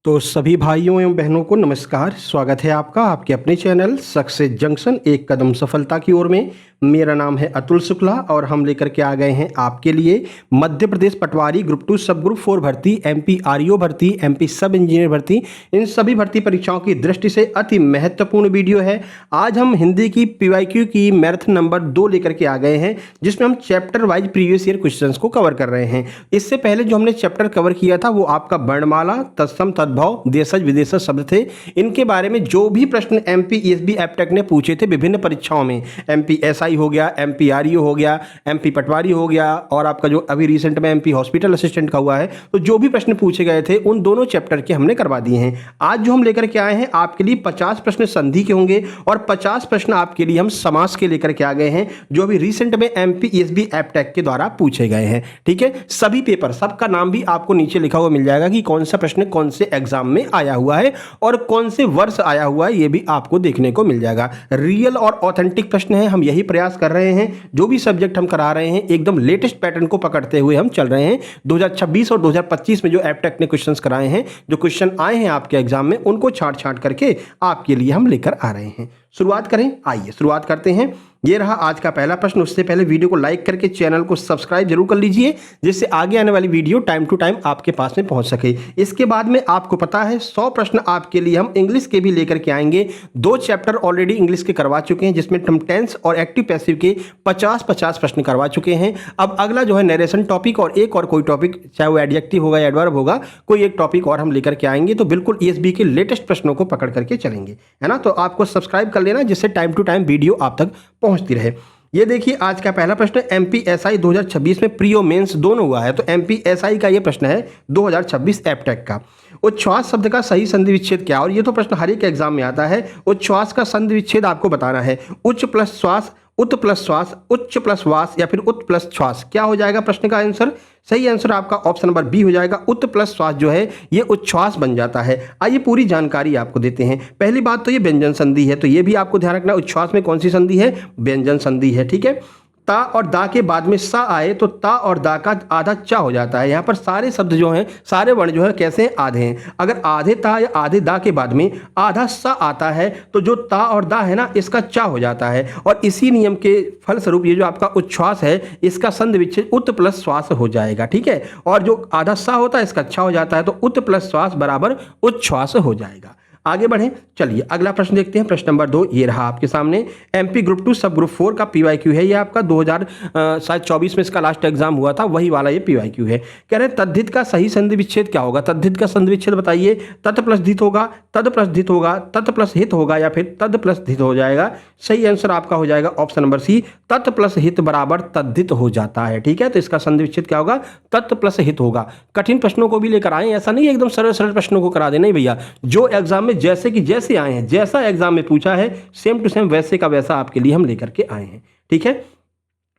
तो सभी भाइयों एवं बहनों को नमस्कार। स्वागत है आपका आपके अपने चैनल सक्सेस जंक्शन एक कदम सफलता की ओर में। मेरा नाम है अतुल शुक्ला और हम लेकर के आ गए हैं आपके लिए मध्य प्रदेश पटवारी ग्रुप 2 सब ग्रुप 4 भर्ती, एमपी आरईओ भर्ती, एमपी सब इंजीनियर भर्ती, इन सभी भर्ती परीक्षाओं की दृष्टि से अति महत्वपूर्ण वीडियो है। आज हम हिंदी की पीवाईक्यू की मैराथन नंबर 2 लेकर के आ गए हैं, जिसमें हम chapter wise previous year questions को कवर कर रहे हैं। इससे पहले जो हमने चैप्टर कवर किया था वो आपका वर्णमाला, तत्सम, तद्भव, देशज विदेशज शब्द थे। इनके बारे में जो भी प्रश्न एमपी ईएसबी एप्टेक ने पूछे थे विभिन्न परीक्षाओं में, एमपी एसआई हो गया, एमपी आरईओ हो गया, एमपी पटवारी हो गया और आपका जो अभी रिसेंट में एमपी हॉस्पिटल असिस्टेंट का हुआ है, तो जो भी प्रश्न पूछे गए थे उन दोनों चैप्टर के हमने करवा दिए हैं। आज जो हम लेकर के आए हैं आपके लिए 50 प्रश्न संधि के होंगे और 50 प्रश्न आपके लिए हम समास के लेकर के आ गए हैं, जो अभी रिसेंट में एमपी ईएसबी एप्टेक के द्वारा पूछे गए हैं। ठीक है, सभी पेपर, सबका नाम भी आपको नीचे लिखा हुआ मिल जाएगा कि कौन सा प्रश्न कौन से एग्जाम में आया हुआ है और कौन से वर्ष आया हुआ है, ये भी आपको देखने को मिल जाएगा। रियल और ऑथेंटिक प्रश्न है, हम यही प्रयास कर रहे हैं। जो भी सब्जेक्ट हम करा रहे हैं एकदम लेटेस्ट पैटर्न को पकड़ते हुए हम चल रहे हैं। 2026 और 2025 में जो एप्टेक ने क्वेश्चंस कराए हैं, जो क्वेश्चन आए हैं आपके एग्जाम में, उनको छांट छांट करके आपके लिए हम लेकर आ रहे हैं। शुरुआत करें, आइए शुरुआत करते हैं। ये रहा आज का पहला प्रश्न। उससे पहले वीडियो को लाइक करके चैनल को सब्सक्राइब जरूर कर लीजिए, जिससे आगे आने वाली वीडियो टाइम टू टाइम आपके पास में पहुंच सके। इसके बाद में आपको पता है 100 प्रश्न आपके लिए हम इंग्लिश के भी लेकर के आएंगे। 2 चैप्टर ऑलरेडी इंग्लिश के करवा चुके हैं, जिसमें हम टेंस और एक्टिव पैसिव के 50-50 प्रश्न करवा चुके हैं। अब अगला जो है नरेशन टॉपिक और एक और कोई टॉपिक, चाहे वो एडजेक्टिव होगा या एडवर्ब होगा, कोई एक टॉपिक और हम लेकर के आएंगे। तो बिल्कुल ईएसबी के लेटेस्ट प्रश्नों को पकड़ करके चलेंगे, है ना। तो आपको सब्सक्राइब कर लेना, जिससे टाइम टू टाइम वीडियो आप तक पहुंचती रहे। ये देखिए आज का पहला प्रश्न, एमपी एसआई 2026 में प्री और मेंस दोनों हुआ है। तो एमपी एसआई का ये प्रश्न है 2026 एप्टेक का। उच्छ्वास शब्द का सही संधि विच्छेद क्या? और ये तो प्रश्न हर एक एग्जाम में आता है। उच्छ्वास का संधि विच्छेद आपको बताना है। उच्च प्लस श्वास, उत प्लस श्वास, उच्च प्लस वास या फिर उत प्लस श्वास, क्या हो जाएगा प्रश्न का आंसर? सही आंसर आपका ऑप्शन नंबर बी हो जाएगा। उत प्लस श्वास जो है ये उच्छ्वास बन जाता है। आइए पूरी जानकारी आपको देते हैं। पहली बात तो ये व्यंजन संधि है, तो ये भी आपको ध्यान रखना। उच्छ्वास में कौन सी संधि है? व्यंजन संधि है। ठीक है, ता और दा के बाद में सा आए तो ता और दा का आधा चा हो जाता है। यहाँ पर सारे शब्द जो हैं, सारे वर्ण जो है कैसे हैं? आधे हैं। अगर आधे ता या आधे दा के बाद में आधा सा आता है तो जो ता और दा है ना, इसका चा हो जाता है। और इसी नियम के फलस्वरूप ये जो आपका उच्छ्वास है, इसका संधि विच्छेद उत प्लस श्वास हो जाएगा। ठीक है, और जो आधा सा होता है इसका चा हो जाता है, तो उत प्लस श्वास बराबर उच्छ्वास हो जाएगा। आगे बढ़ें, चलिए अगला प्रश्न देखते हैं। प्रश्न नंबर 2 ये रहा आपके सामने। एमपी ग्रुप 2 सब ग्रुप 4 का पीवाईक्यू है। ये आपका 2024 में इसका लास्ट एग्जाम हुआ था, वही वाला ये पीवाईक्यू है। कह रहे हैं तद्धित का सही संधि विच्छेद क्या होगा? तद्धित का संधि विच्छेद बताइए। तत् प्लस धित होगा, तद प्लस धित होगा, तत् प्लस हित होगा या फिर तद प्लस धित हो जाएगा? सही आंसर आपका हो जाएगा ऑप्शन नंबर सी, तत् प्लस हित बराबर तद्धित हो जाता है। ठीक है, तो इसका संधि विच्छेद क्या होगा? तत् प्लस हित होगा। कठिन प्रश्नों को भी लेकर आए, ऐसा नहीं एकदम सरल सरल प्रश्नों को करा दे, नहीं भैया। जो एग्जाम में जैसे कि जैसे आए हैं, जैसा एग्जाम में पूछा है सेम टू सेम वैसे का वैसा आपके लिए हम लेकर के आए हैं। ठीक है,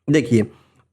देखिए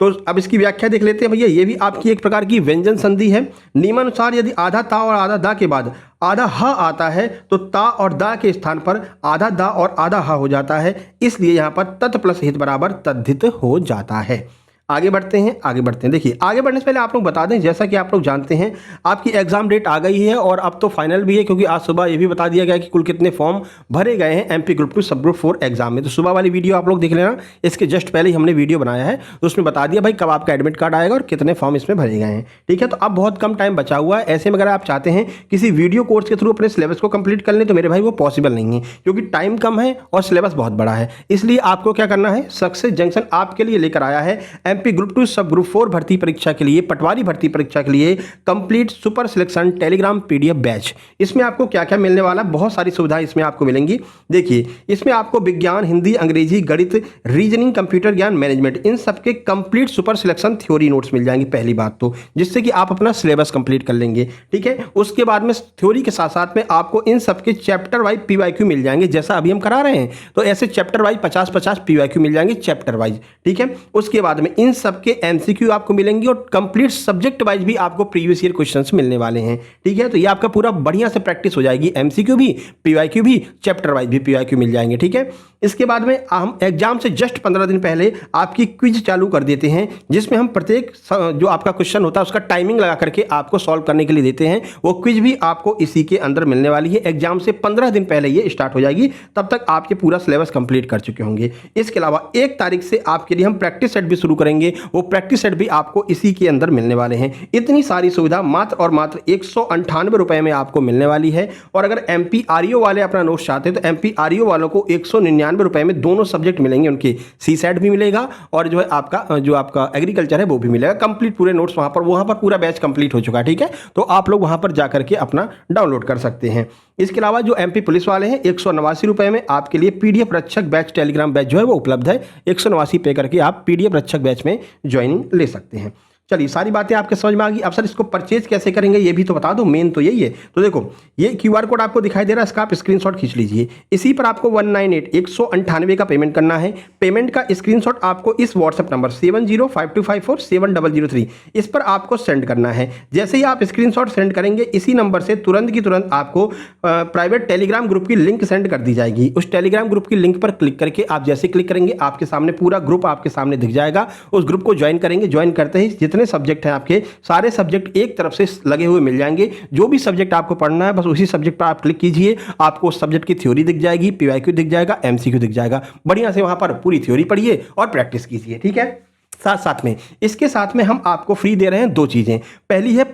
तो अब इसकी व्याख्या देख लेते हैं भैया। ये भी आपकी एक प्रकार की व्यंजन संधि है। नियमानुसार यदि आधा ता और आधा दा के बाद आधा ह आता है तो ता और दा के स्थान पर आधा दा और आधा ह हो जाता है, इसलिए यहां पर तत् प्लस हित बराबर तद्धित हो जाता है। आगे बढ़ते हैं, आगे बढ़ते हैं। देखिए आगे बढ़ने से पहले आप लोग बता दें, जैसा कि आप लोग जानते हैं आपकी एग्जाम डेट आ गई है और अब तो फाइनल भी है, क्योंकि आज सुबह ये भी बता दिया गया कि कुल कितने फॉर्म भरे गए हैं एमपी ग्रुप 2 सब ग्रुप 4 एग्जाम में। तो सुबह वाली वीडियो आप लोग देख लेना, इसके जस्ट पहले ही हमने वीडियो बनाया है, तो उसमें बता दिया भाई कब आपका एडमिट कार्ड आएगा और कितने फॉर्म इसमें भरे गए हैं। ठीक है, तो अब बहुत कम टाइम बचा हुआ है। ऐसे में अगर आप चाहते हैं किसी वीडियो कोर्स के थ्रू अपने सिलेबस को कंप्लीट कर लें तो मेरे भाई वो पॉसिबल नहीं है, क्योंकि टाइम कम है और सिलेबस बहुत बड़ा है। इसलिए आपको क्या करना है, सक्सेस जंक्शन आपके लिए लेकर आया है एमपी ग्रुप 2 सब ग्रुप 4 भर्ती परीक्षा के लिए, पटवारी भर्ती परीक्षा के लिए complete super selection Telegram PDF batch. इसमें आपको क्या क्या मिलने वाला, बहुत सारी सुविधाएं इसमें आपको मिलेंगी। देखिए इसमें आपको विज्ञान, हिंदी, अंग्रेजी, गणित, रीजनिंग, कंप्यूटर ज्ञान, मैनेजमेंट, इन सबके complete super selection theory notes मिल जाएंगे पहली बात तो, जिससे कि आप अपना सिलेबस कंप्लीट कर लेंगे। ठीक है, उसके बाद में थ्योरी के साथ साथ में आपको इन सबके चैप्टर वाइज पीवाईक्यू मिल जाएंगे, जैसा अभी हम करा रहे हैं। तो ऐसे चैप्टर वाइज 50-50 पीवाईक्यू मिल जाएंगे चैप्टर वाइज। ठीक है, उसके बाद में इन सब के एमसीक्यू आपको मिलेंगे और कंप्लीट सब्जेक्ट वाइज भी आपको प्रीवियस ईयर क्वेश्चंस मिलने वाले हैं। ठीक है, तो ये आपका पूरा बढ़िया से प्रैक्टिस हो जाएगी, एमसीक्यू भी, पीवाईक्यू भी, चैप्टर वाइज भी पीवाईक्यू मिल जाएंगे। ठीक है, इसके बाद में हम एग्जाम से जस्ट 15 दिन पहले आपकी क्विज चालू कर देते हैं, जिसमें हम प्रत्येक जो आपका क्वेश्चन होता है उसका टाइमिंग लगा करके आपको सॉल्व करने के लिए देते हैं। वो क्विज भी आपको इसी के अंदर मिलने वाली है। एग्जाम से 15 दिन पहले ये स्टार्ट हो जाएगी, तब तक आपके पूरा सिलेबस कंप्लीट कर चुके होंगे। इसके अलावा 1 तारीख से आपके लिए हम प्रैक्टिस सेट भी शुरू करेंगे, वो प्रैक्टिस सेट भी आपको इसी के अंदर मिलने वाले हैं। इतनी सारी सुविधा मात्र और मात्र 198 रुपए में आपको मिलने वाली है। और अगर एमपीआरईओ वाले अपना नोट्स चाहते हैं तो एमपीआरईओ वालों को 199 रुपए में दोनों सब्जेक्ट मिलेंगे, उनके सी सेट भी मिलेगा और जो है आपका एग्रीकल्चर है वो भी मिलेगा। कंप्लीट पूरे नोट्स वहां पर पूरा बैच कंप्लीट हो चुका है। ठीक है, तो आप लोग वहां पर जाकर के अपना डाउनलोड कर सकते हैं। इसके अलावा जो एमपी पुलिस वाले हैं 189 रुपए में आपके लिए पीडीएफ रक्षक बैच टेलीग्राम बैच जो है वो उपलब्ध है। 189 पे करके आप पीडीएफ रक्षक बैच में ज्वाइनिंग ले सकते हैं। चलिए, सारी बातें आपके समझ में आ गई। अब सर इसको परचेज कैसे करेंगे ये भी तो बता दो, मेन तो यही है। तो देखो, ये क्यूआर कोड आपको दिखाई दे रहा है, इसका आप स्क्रीनशॉट खींच लीजिए। इसी पर आपको 198 का पेमेंट करना है। पेमेंट का स्क्रीनशॉट आपको इस व्हाट्सएप नंबर 7052547003 इस पर आपको सेंड करना है। जैसे ही आप स्क्रीनशॉट सेंड करेंगे, इसी नंबर से तुरंत की तुरंत आपको प्राइवेट टेलीग्राम ग्रुप की लिंक सेंड कर दी जाएगी। उस टेलीग्राम ग्रुप की लिंक पर क्लिक करके आप जैसे क्लिक करेंगे, आपके सामने पूरा ग्रुप आपके सामने दिख जाएगा। उस ग्रुप को ज्वाइन करेंगे। ज्वाइन करते ही जितने सब्जेक्ट हैं आपके, सारे सब्जेक्ट एक तरफ से लगे हुए मिल जाएंगे। जो भी सब्जेक्ट आपको पढ़ना है बस उसी सब्जेक्ट पर आप क्लिक कीजिए, आपको उस सब्जेक्ट की थ्योरी दिख जाएगी, पीवाईक्यू दिख जाएगा, एमसीक्यू दिख जाएगा। बढ़िया से वहां पर पूरी थ्योरी पढ़िए और प्रैक्टिस कीजिए। ठीक है, साथ में इसके साथ में हम आपको फ्री दे रहे हैं 2 चीजें। पहली है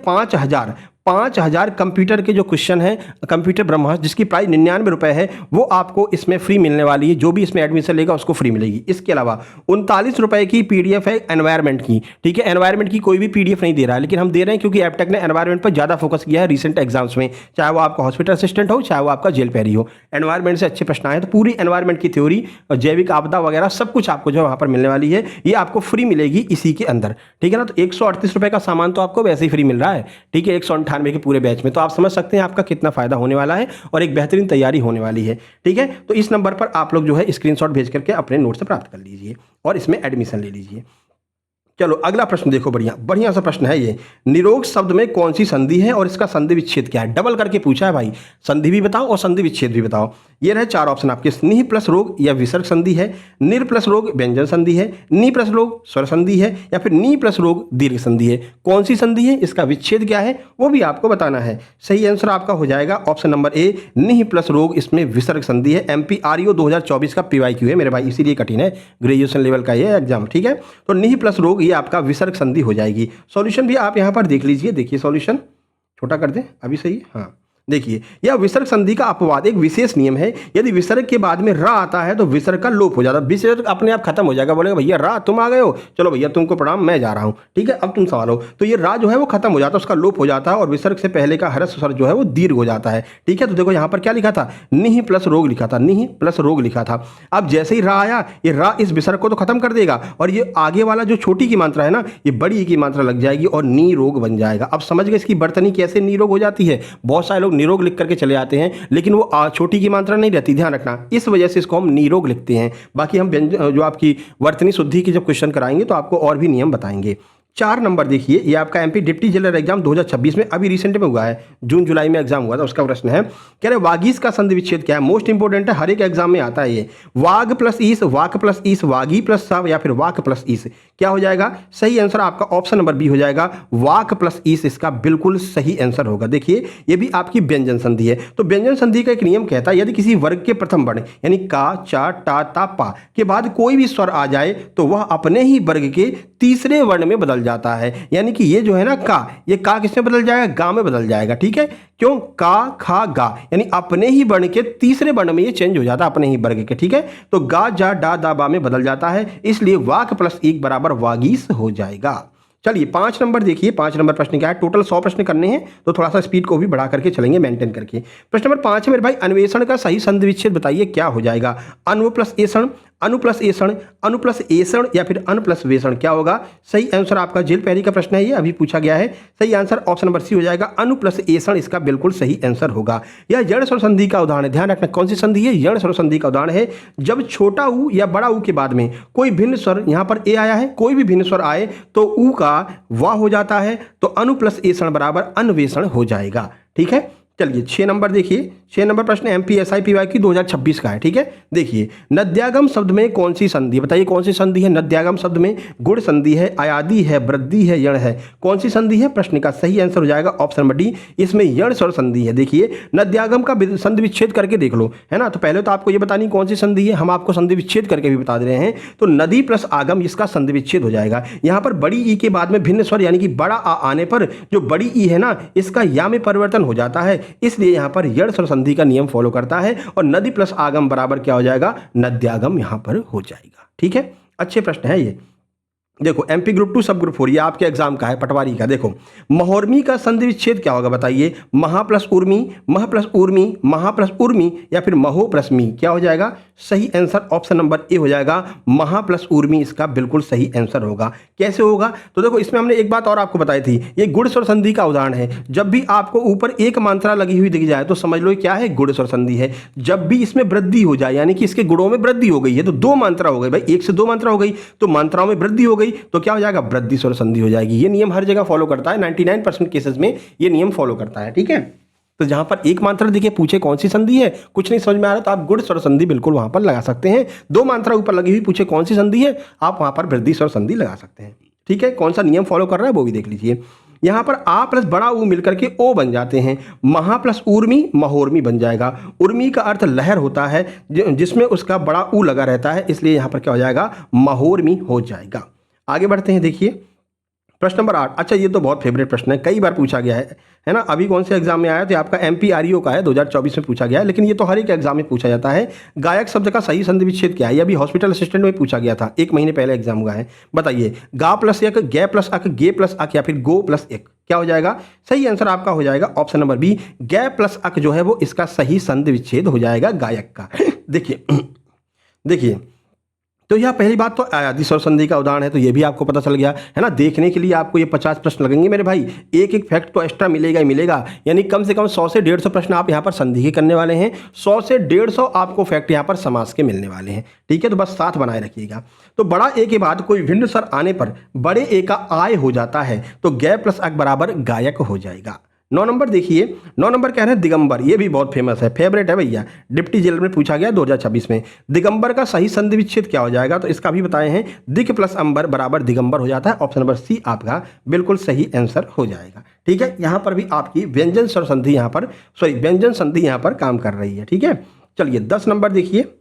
5000 कंप्यूटर के जो क्वेश्चन है, कंप्यूटर ब्रह्मास्त्र, जिसकी प्राइस 99 रुपए है, वो आपको इसमें फ्री मिलने वाली है। जो भी इसमें एडमिशन लेगा उसको फ्री मिलेगी। इसके अलावा 39 रुपए की पीडीएफ है एनवायरमेंट की। ठीक है, एनवायरमेंट की कोई भी पीडीएफ नहीं दे रहा है, लेकिन हम दे रहे हैं क्योंकि एप्टेक ने एनवायरमेंट पर ज्यादा फोकस किया है रिसेंट एग्जाम्स में। चाहे वो आपका हॉस्पिटल असिस्टेंट हो, चाहे वो आपका जेल पैरी हो, एनवायरमेंट से अच्छे प्रश्न आए तो पूरी एनवायरमेंट की थ्योरी और जैविक आपदा वगैरह सब कुछ आपको जो वहां पर मिलने वाली है, ये आपको फ्री मिलेगी इसी के अंदर। ठीक है ना, तो 138 रुपए का सामान तो आपको वैसे ही फ्री मिल रहा है। ठीक है, 198 के पूरे बैच में, तो आप समझ सकते हैं आपका कितना फायदा होने वाला है और एक बेहतरीन तैयारी होने वाली है। ठीक है, तो इस नंबर पर आप लोग जो है स्क्रीनशॉट भेज करके अपने नोट से प्राप्त कर लीजिए और इसमें एडमिशन ले लीजिए। चलो अगला प्रश्न देखो, बढ़िया सा प्रश्न है ये। निरोग शब्द में कौन सी संधि है और इसका संधि विच्छेद क्या है? डबल करके पूछा है भाई, संधि भी बताओ और संधि विच्छेद भी बताओ। ये रहे 4 ऑप्शन आपके। निह प्लस रोग या विसर्ग संधि है, निर प्लस रोग व्यंजन संधि है, नी प्लस रोग स्वर संधि है, या फिर नी प्लस रोग दीर्घ संधि है। कौन सी संधि है, इसका विच्छेद क्या है, वो भी आपको बताना है। सही आंसर आपका हो जाएगा ऑप्शन नंबर ए, निह प्लस रोग, इसमें विसर्ग संधि है। एमपीआरईओ 2024 का पीवाईक्यू है मेरे भाई, इसीलिए कठिन है, ग्रेजुएशन लेवल का ये एग्जाम। ठीक है, तो निह प्लस रोग ये आपका विसर्ग संधि हो जाएगी। सॉल्यूशन भी आप यहां पर देख लीजिए। देखिए सॉल्यूशन छोटा कर दें अभी, सही। हाँ देखिए, यह विसर्ग संधि का अपवाद एक विशेष नियम है। यदि विसर्ग के बाद में रा आता है तो विसर्ग का लोप हो जाता है, विसर्ग अपने आप खत्म हो जाएगा। बोलेगा भैया रा तुम आ गए हो, चलो भैया तुमको प्रणाम, मैं जा रहा हूं। ठीक है, अब तुम सवाल हो, तो ये रा जो है वो खत्म हो जाता है, उसका लोप हो जाता है और विसर्ग से पहले का हरस स्वर जो है वो दीर्घ हो जाता है। ठीक है, तो देखो यहां पर क्या लिखा था, निह प्लस रोग लिखा था, निह प्लस रोग लिखा था। अब जैसे ही रा आया, ये रा इस विसर्ग को तो खत्म कर देगा और ये आगे वाला जो छोटी की मात्रा है ना, ये बड़ी की मात्रा लग जाएगी और नी रोग बन जाएगा। अब समझ गए इसकी बर्तनी कैसे नी रोग हो जाती है। बहुत सारे लोग निरोग लिख करके चले आते हैं, लेकिन वो छोटी की मात्रा नहीं रहती, ध्यान रखना। इस वजह से इसको हम निरोग लिखते हैं। बाकी हम जो आपकी वर्तनी शुद्धि की जब क्वेश्चन कराएंगे तो आपको और भी नियम बताएंगे। 4 नंबर देखिए, ये आपका एमपी डिप्टी जेलर एग्जाम 2026 में अभी रिसेंट में हुआ है, जून जुलाई में एग्जाम हुआ था, उसका प्रश्न है। कह रहे वागीस का संधि विच्छेद क्या है। मोस्ट इंपोर्टेंट है, हर एक एग्जाम में आता है ये। वाग प्लस ईस, वाक प्लस ईस, वागी प्लस सा, या फिर वाक प्लस ईस, क्या हो जाएगा? सही आंसर आपका ऑप्शन नंबर बी हो जाएगा, वाक प्लस ईस इसका बिल्कुल सही आंसर होगा। देखिए ये भी आपकी व्यंजन संधि है। तो व्यंजन संधि का एक नियम कहता है, यदि किसी वर्ग के प्रथम वर्ण यानी का, चा, टा, ता, पा के बाद कोई भी स्वर आ जाए तो वह अपने ही वर्ग के तीसरे वर्ण में बदल जाता है। यानी कि ये जो है ना का, ये का किसमें बदल जाएगा? गा में बदल जाएगा। ठीक है, क्यों? का, खा, गा, यानी अपने ही वर्ण के तीसरे वर्ण में ये चेंज हो जाता है, अपने ही वर्ग के। ठीक है, तो गा, जा, डा, दा, बा में बदल जाता है, इसलिए वाक प्लस ईक बराबर वागीस हो जाएगा। चलिए 5 नंबर देखिए, 5 नंबर प्रश्न क्या है। टोटल 100 प्रश्न करने हैं तो थोड़ा सा स्पीड को भी बढ़ा करके चलेंगे, मेंटेन करके। प्रश्न नंबर 5 है मेरे भाई, अन्वेषण का सही संधि विच्छेद बताइए, क्या हो जाएगा? अन्व प्लस एषण, अनु प्लस एषण, अनु प्लस एषण या फिर अन प्लस वेषण क्या होगा? सही आंसर आपका जेल पहली का प्रश्न है, ये अभी पूछा गया है। सही आंसर ऑप्शन नंबर सी हो जाएगा, अनु प्लस एषण इसका बिल्कुल सही आंसर होगा। यह यण स्वर संधि का उदाहरण है। ध्यान रखना कौन सी संधि है? यण स्वर संधि का उदाहरण है। जब छोटा ऊ या बड़ा ऊ के बाद में कोई भिन्न स्वर, यहां पर ए आया है, कोई भी भिन्न स्वर आए तो ऊ का वा हो जाता है, तो अनु प्लस एषण बराबर अन्वेषण हो जाएगा। ठीक है, चलिए 6 नंबर देखिए। 6 नंबर प्रश्न MPSI की 2026 का है। ठीक है, देखिए नद्यागम शब्द में कौन सी संधि, बताइए कौन सी संधि है? नद्यागम शब्द में गुण संधि है, अयादि है, वृद्धि है, यण है। कौन सी संधि है? प्रश्न का सही आंसर हो जाएगा ऑप्शन नंबर डी, इसमें यण स्वर संधि है। देखिए नद्यागम का संधि विच्छेद करके देख लो, है ना। तो पहले तो आपको ये बतानी कौन सी संधि है, हम आपको संधि विच्छेद करके भी बता दे रहे हैं। तो नदी प्लस आगम इसका संधि विच्छेद हो जाएगा। यहाँ पर बड़ी ई के बाद में भिन्न स्वर यानी कि बड़ा आ आने पर जो बड़ी ई है ना, इसका या में परिवर्तन हो जाता है, इसलिए यहाँ पर यण स्वर संधि का नियम फॉलो करता है और नदी प्लस आगम बराबर क्या हो जाएगा? नद्यागम यहाँ पर हो जाएगा। ठीक है, अच्छे प्रश्न है ये। देखो MP ग्रुप 2 सब ग्रुप 4 ये आपके एग्जाम का है, पटवारी का। देखो महोर्मी का संधि विच्छेद क्या होगा? बताइए। महा प्लस उर्मी, मह प्लस उर्मी, महा प्लस उर्मी या फिर महो प्लस मी क्या हो जाएगा? सही आंसर ऑप्शन नंबर ए हो जाएगा, महा प्लस उर्मी इसका बिल्कुल सही आंसर होगा। कैसे होगा? तो देखो इसमें हमने एक बात और आपको बताई थी, ये गुण स्वर संधि का उदाहरण है। जब भी आपको ऊपर एक मात्रा लगी हुई दिख जाए तो समझ लो क्या है? गुण स्वर संधि है। जब भी इसमें वृद्धि हो जाए यानी कि इसके गुणों में वृद्धि हो गई है, तो 2 मात्रा हो गई भाई, 1 से 2 मात्रा हो गई, तो मात्राओं में वृद्धि हो गई तो क्या हो जाएगा? वृद्धि स्वर संधि हो जाएगी। ये नियम हर जगह फॉलो करता है, 99% केसेस में ये नियम फॉलो करता है। ठीक है, तो जहां पर एक मात्रा देखिए पूछे कौन सी संधि है, कुछ नहीं समझ में आ रहा तो आप गुण स्वर संधि बिल्कुल वहां पर लगा सकते हैं। 2 मात्रा ऊपर लगी हुई पूछे कौन सी संधि है, आप वहां पर वृद्धि स्वर संधि लगा सकते हैं। ठीक है, कौन सा नियम फॉलो कर रहा है वो भी देख लीजिए। यहाँ पर आ प्लस बड़ा ऊ मिलकर के ओ बन जाते हैं। महा प्लस उर्मी महोर्मी बन जाएगा। उर्मी का अर्थ लहर होता है जिसमें उसका बड़ा ऊ लगा रहता है, इसलिए यहाँ पर क्या हो जाएगा? महोर्मी हो जाएगा। आगे बढ़ते हैं, देखिए प्रश्न नंबर 8। अच्छा ये तो बहुत फेवरेट प्रश्न है, कई बार पूछा गया है ना। अभी कौन से एग्जाम में आया? तो आपका MPREO का है, 2024 में पूछा गया है, लेकिन ये तो हर एक एग्जाम में पूछा जाता है। गायक शब्द का सही संधि विच्छेद क्या है? ये अभी हॉस्पिटल असिस्टेंट में पूछा गया था, 1 महीने पहले एग्जाम हुआ है। बताइए। गा प्लस यक, गे प्लस अक, गे प्लस अक या फिर गो प्लस एक क्या हो जाएगा? सही आंसर आपका हो जाएगा ऑप्शन नंबर बी, गे प्लस अक जो है वो इसका सही संधि विच्छेद हो जाएगा गायक का। देखिए तो यह पहली बात तो अयादि स्वर संधि का उदाहरण है, तो ये भी आपको पता चल गया है ना। देखने के लिए आपको ये 50 प्रश्न लगेंगे मेरे भाई, एक फैक्ट तो एक्स्ट्रा मिलेगा ही मिलेगा, यानी कम से कम 100 से 150 प्रश्न आप यहाँ पर संधि के करने वाले हैं। 100 से 150 आपको फैक्ट यहाँ पर समास के मिलने वाले हैं। ठीक है, तो बस साथ बनाए रखिएगा। तो बड़ा ए के बाद कोई भिन्न स्वर आने पर बड़े ए का आय हो जाता है, तो गे प्लस अक बराबर गायक हो जाएगा। 9 नंबर देखिए, 9 नंबर कह रहे हैं दिगंबर, ये भी बहुत फेमस है, फेवरेट है भैया, डिप्टी जेलर में पूछा गया 2026 में। दिगंबर का सही संधि विच्छेद क्या हो जाएगा? तो इसका भी बताए हैं, दिक प्लस अंबर बराबर दिगंबर हो जाता है। ऑप्शन नंबर सी आपका बिल्कुल सही आंसर हो जाएगा। ठीक है, यहाँ पर भी आपकी व्यंजन स्वर संधि यहाँ पर व्यंजन संधि यहाँ पर काम कर रही है। ठीक है, चलिए 10 नंबर देखिए।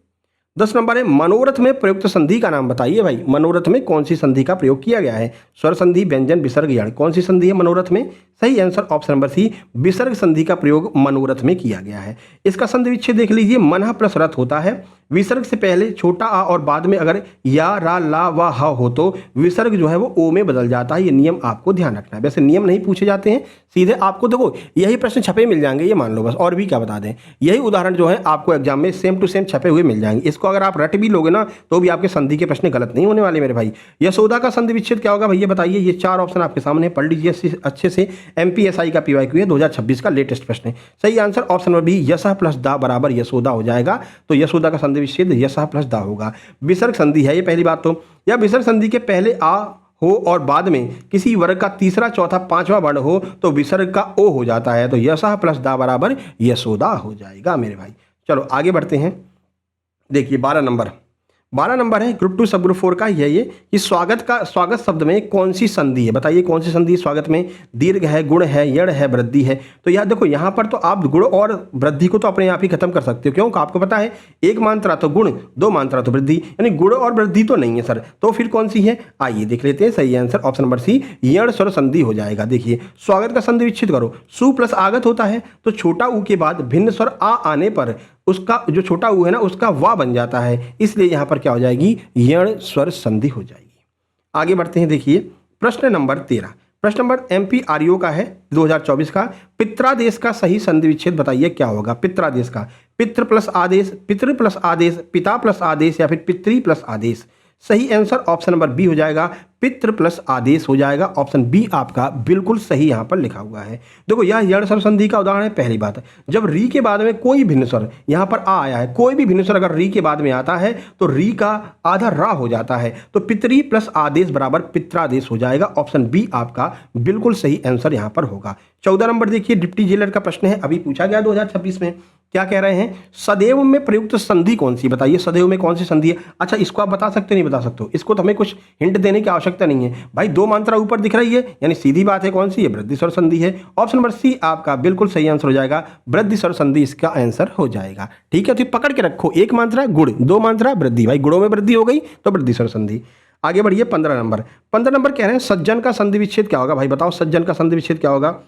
10 नंबर है मनोरथ में प्रयुक्त संधि का नाम बताइए भाई। मनोरथ में कौन सी संधि का प्रयोग किया गया है? स्वर संधि, व्यंजन, विसर्ग, यण, कौन सी संधि है मनोरथ में? सही आंसर ऑप्शन नंबर सी, विसर्ग संधि का प्रयोग मनोरथ में किया गया है। इसका संधि विच्छेद देख लीजिए, मनः प्लस रथ होता है। विसर्ग से पहले छोटा आ और बाद में अगर या, रा, ला, व, ह हो तो विसर्ग जो है वो ओ में बदल जाता है। ये नियम आपको ध्यान रखना है। वैसे नियम नहीं पूछे जाते हैं, सीधे आपको देखो यही प्रश्न छपे मिल जाएंगे, ये मान लो बस, और भी क्या बता दें, यही उदाहरण जो है आपको एग्जाम में सेम टू सेम छपे हुए मिल जाएंगे। इसको अगर आप रट भी लोगे ना तो भी आपके संधि के प्रश्न गलत नहीं होने वाले मेरे भाई। यशोदा का संधि विच्छेद क्या होगा भैया बताइए? ये 4 ऑप्शन आपके सामने, पढ़ लीजिए अच्छे से। MPSI का PYQ है, 2026 का लेटेस्ट प्रश्न है। सही आंसर ऑप्शन नंबर बी, यशः प्लस दा बराबर यशोदा हो जाएगा। तो यशोदा का संधि विच्छेद यशः प्लस दा होगा। विसर्ग संधि है ये पहली बात तो, या विसर्ग संधि के पहले आ हो और बाद में किसी वर्ग का तीसरा, चौथा, पांचवा वर्ण हो तो विसर्ग का ओ हो जाता है। तो यशः प्लस दा बराबर यशोदा हो जाएगा मेरे भाई। चलो आगे बढ़ते हैं, देखिए 12 नंबर है ग्रुप 2 सब ग्रुप 4 का ही है ये, कि स्वागत शब्द में कौन सी संधि है? बताइए कौन सी संधि स्वागत में? दीर्घ है, गुण है, यण है, वृद्धि है। तो यार देखो यहाँ पर तो आप गुण और वृद्धि को तो अपने आप ही खत्म कर सकते हो, क्यों? आपको पता है 1 मात्रा तो गुण, 2 मात्रा तो वृद्धि, यानी गुण और वृद्धि तो नहीं है सर। तो फिर कौन सी है? आइए देख लेते हैं। सही आंसर ऑप्शन नंबर सी, यण स्वर संधि हो जाएगा। देखिए स्वागत का संधि विच्छेद करो, सु प्लस आगत होता है, तो छोटा ऊ के बाद भिन्न स्वर आ आने पर उसका जो छोटा ऊ है ना उसका वा बन जाता है, इसलिए यहां पर क्या हो जाएगी? यण स्वर संधि हो जाएगी। आगे बढ़ते हैं, देखिए प्रश्न नंबर 13। प्रश्न नंबर एमपीआरईओ का है 2024 का। पित्रादेश का सही संधि विच्छेद बताइए क्या होगा। पित्रादेश का पितृ प्लस आदेश, पितृ प्लस आदेश, पिता प्लस आदेश या फिर पितृ प्लस आदेश। सही आंसर ऑप्शन नंबर बी हो जाएगा, पितृ प्लस आदेश हो जाएगा। ऑप्शन बी आपका बिल्कुल सही यहाँ पर लिखा हुआ है। देखो यह यण स्वर संधि का उदाहरण है। पहली बात, जब री के बाद में कोई भिन्न स्वर यहाँ पर आ आया है, कोई भी भिन्न स्वर अगर री के बाद में आता है तो री का आधा रा हो जाता है, तो पितृ प्लस आदेश बराबर पित्रादेश हो जाएगा। ऑप्शन बी आपका बिल्कुल सही आंसर यहाँ पर होगा। 14 नंबर देखिए, डिप्टी जेलर का प्रश्न है, अभी पूछा गया 2026 में। क्या कह रहे हैं, सदैव में प्रयुक्त संधि कौन सी, बताइए सदैव में कौन सी संधि है। अच्छा इसको आप बता सकते नहीं बता सकते हो, इसको तो हमें कुछ हिंट देने की आवश्यकता नहीं है भाई, दो मात्रा ऊपर दिख रही है यानी सीधी बात है कौन सी है, वृद्धि स्वर संधि है। ऑप्शन नंबर सी आपका बिल्कुल सही आंसर हो जाएगा, वृद्धि स्वर संधि इसका आंसर हो जाएगा। ठीक है, तो पकड़ के रखो, एक मात्रा गुण, दो मात्रा वृद्धि, भाई गुणों में वृद्धि हो गई तो वृद्धि स्वर संधि। आगे बढ़िए 15 नंबर। 15 नंबर कह रहे हैं सज्जन का संधि विच्छेद क्या होगा। भाई बताओ सज्जन का संधि विच्छेद क्या होगा।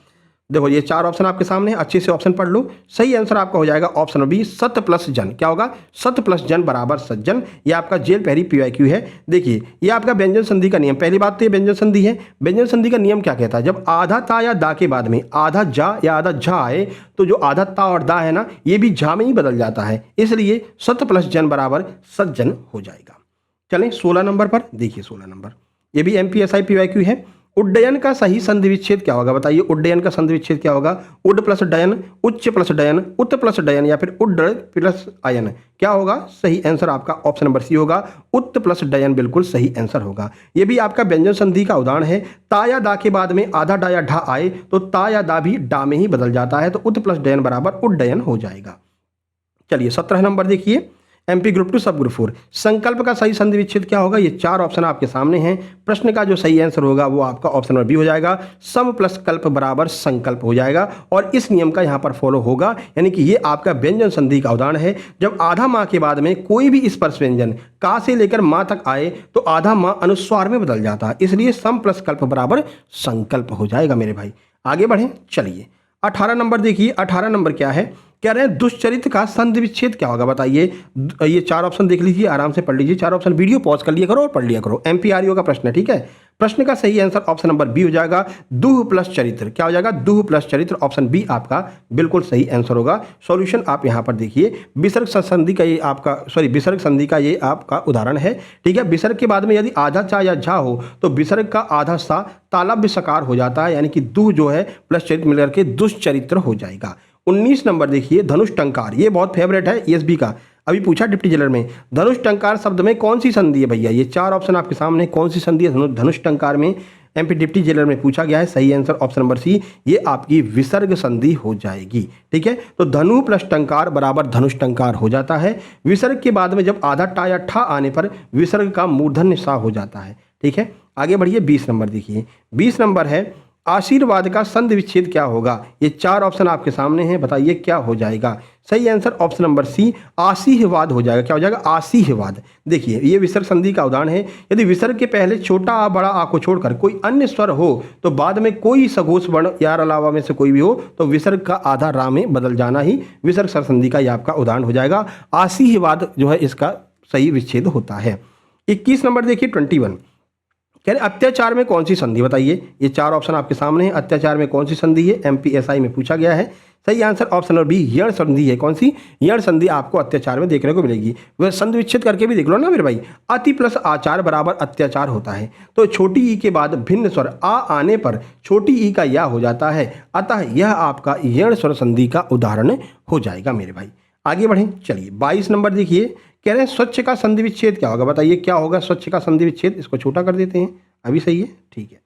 देखो ये चार ऑप्शन आपके सामने, अच्छे से ऑप्शन पढ़ लो। सही आंसर आपका हो जाएगा ऑप्शन बी, सत प्लस जन। क्या होगा, सत प्लस जन बराबर सज्जन। ये आपका जेल पहली पीवाईक्यू है। देखिए ये आपका व्यंजन संधि का नियम, पहली बात तो ये व्यंजन संधि है। व्यंजन संधि का नियम क्या कहता है, जब आधा ता या दा के बाद में आधा जा या आधा झा आए तो जो आधा ता और दा है ना, ये भी झा में ही बदल जाता है, इसलिए सत प्लस जन बराबर सज्जन हो जाएगा। चलें 16 नंबर पर देखिए, 16 नंबर ये भी एमपीएसआई पीवाईक्यू है। उड्डयन का सही संधि विच्छेद क्या होगा, बताइए उड्डयन का संधि विच्छेद क्या होगा। उड प्लस डयन, उच्च प्लस डयन, उत प्लस डयन या फिर उड्ड प्लस अयन, क्या होगा। सही आंसर आपका ऑप्शन नंबर सी होगा, उत प्लस डयन बिल्कुल सही आंसर होगा। यह भी आपका व्यंजन संधि का उदाहरण है। ता या दा के बाद में आधा डा या ढा आए तो ता या दा भी डा में ही बदल जाता है, तो उत प्लस डयन बराबर उड्डयन हो जाएगा। चलिए 17 नंबर देखिए, एमपी ग्रुप 2 सब ग्रुप 4, संकल्प का सही संधि विच्छेद क्या होगा। ये चार ऑप्शन आपके सामने हैं। प्रश्न का जो सही आंसर होगा वो आपका ऑप्शन नंबर बी हो जाएगा, सम प्लस कल्प बराबर संकल्प हो जाएगा। और इस नियम का यहाँ पर फॉलो होगा, यानी कि ये आपका व्यंजन संधि का उदाहरण है। जब आधा माँ के बाद में कोई भी स्पर्श व्यंजन का से लेकर माँ तक आए तो आधा माँ अनुस्वार में बदल जाता है, इसलिए सम प्लस कल्प बराबर संकल्प हो जाएगा मेरे भाई। आगे बढ़ें, चलिए 18 नंबर देखिए। 18 नंबर क्या है, कह रहे हैं दुष्चरित्र का संधि विच्छेद क्या होगा, बताइए। ये चार ऑप्शन देख लीजिए, आराम से पढ़ लीजिए चार ऑप्शन, वीडियो पॉज कर लिया करो और पढ़ लिया करो। एमपीआरईओ का प्रश्न है, ठीक है। प्रश्न का सही आंसर ऑप्शन नंबर बी हो जाएगा, दुह प्लस चरित्र। क्या हो जाएगा, दुह प्लस चरित्र। ऑप्शन बी आपका बिल्कुल सही आंसर होगा। सॉल्यूशन आप यहाँ पर देखिए, विसर्ग संधि का ये आपका विसर्ग संधि का ये आपका उदाहरण है, ठीक है। विसर्ग के बाद में यदि आधा चा या झा हो तो विसर्ग का आधा सा तालव्य सकार हो जाता है, यानी कि दुह जो है प्लस चरित्र मिलकर के दुष्चरित्र हो जाएगा। 19 नंबर देखिए, धनुष टंकार, ये बहुत फेवरेट है ईएसबी का, अभी पूछा डिप्टी जेलर में। धनुष टंकार शब्द में कौन सी संधि है भैया, ये चार ऑप्शन आपके सामने, कौन सी संधि है धनुष टंकार में, एमपी डिप्टी जेलर में पूछा गया है। सही आंसर ऑप्शन नंबर सी, ये आपकी विसर्ग संधि हो जाएगी, ठीक है। तो धनु प्लस टंकार बराबर धनुष टंकार हो जाता है। विसर्ग के बाद में जब आधा टा या ठा आने पर विसर्ग का मूर्धन्य सा हो जाता है, ठीक है। आगे बढ़िए 20 नंबर देखिए। 20 नंबर है आशीर्वाद का संधि विच्छेद क्या होगा। ये चार ऑप्शन आपके सामने हैं, बताइए क्या हो जाएगा। सही आंसर ऑप्शन नंबर सी, आशीर्वाद हो जाएगा। क्या हो जाएगा, आशीर्वाद। देखिए ये विसर्ग संधि का उदाहरण है। यदि विसर्ग के पहले छोटा आ बड़ा आ को छोड़कर कोई अन्य स्वर हो तो बाद में कोई सघोष वर्ण यार अलावा में से कोई भी हो तो विसर्ग का आधा रा में बदल जाना ही विसर्ग स्वर संधि का ये आपका उदाहरण हो जाएगा। आशीर्वाद जो है इसका सही विच्छेद होता है। 21 नंबर देखिए 21, कह रहे अत्याचार में कौन सी संधि, बताइए। ये चार ऑप्शन आपके सामने हैं, अत्याचार में कौन सी संधि है, एमपीएसआई में पूछा गया है। सही आंसर ऑप्शन नंबर बी, यण संधि है। कौन सी, यण संधि आपको अत्याचार में देखने को मिलेगी। वह संधि विच्छेद करके भी देख लो ना मेरे भाई। अति प्लस आचार बराबर अत्याचार होता है, तो छोटी ई के बाद भिन्न स्वर आ आने पर छोटी ई का या हो जाता है, अतः यह आपका यण स्वर संधि का उदाहरण हो जाएगा मेरे भाई। आगे बढ़ें, चलिए 22 नंबर देखिए। कह रहे हैं स्वच्छ का संधि विच्छेद क्या होगा, बताइए क्या होगा स्वच्छ का संधि विच्छेद। इसको छोटा कर देते हैं, अभी सही है, ठीक है।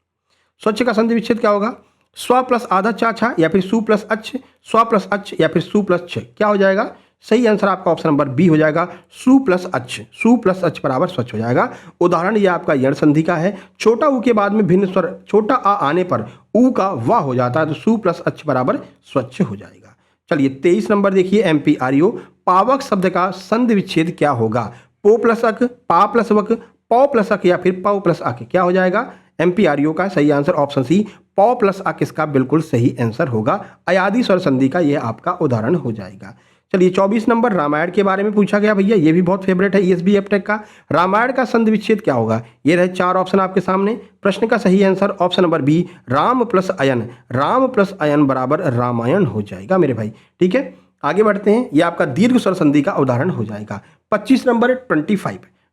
स्वच्छ का संधि विच्छेद क्या होगा, स्व प्लस आधा चा छा या फिर सु प्लस अच्छ, स्व प्लस अच्छ या फिर सु प्लस छ। क्या हो जाएगा, सही आंसर आपका ऑप्शन नंबर बी हो जाएगा, सु प्लस अच्छ। सु प्लस अच्छ बराबर स्वच्छ हो जाएगा। उदाहरण ये आपका यण संधि का है। छोटा ऊ के बाद में भिन्न स्वर छोटा आ आने पर ऊ का वाह हो जाता है, तो सु प्लस अच्छ बराबर स्वच्छ हो जाएगा। चलिए 23 नंबर देखिए, एमपीआरईओ, पावक शब्द का संधि विच्छेद क्या होगा। पो प्लस अक, पा प्लस वक, पौ प्लस अक या फिर पौ प्लस अक। क्या हो जाएगा, एमपीआरईओ का सही आंसर ऑप्शन सी, पौ प्लस अक इसका बिल्कुल सही आंसर होगा। अयादि स्वर संधि का यह आपका उदाहरण हो जाएगा। चलिए 24 नंबर रामायण के बारे में पूछा गया भैया, ये भी बहुत फेवरेट है ईएसबी एप्टेक का। रामायण का संधि विच्छेद क्या होगा? ये रहे 4 ऑप्शन आपके सामने। प्रश्न का सही answer option number B, Ram plus Ayan. Ram plus अयन बराबर रामायण हो जाएगा मेरे भाई। ठीक है, आगे बढ़ते हैं। ये आपका दीर्घ स्वर संधि का उदाहरण हो जाएगा। 25 नंबर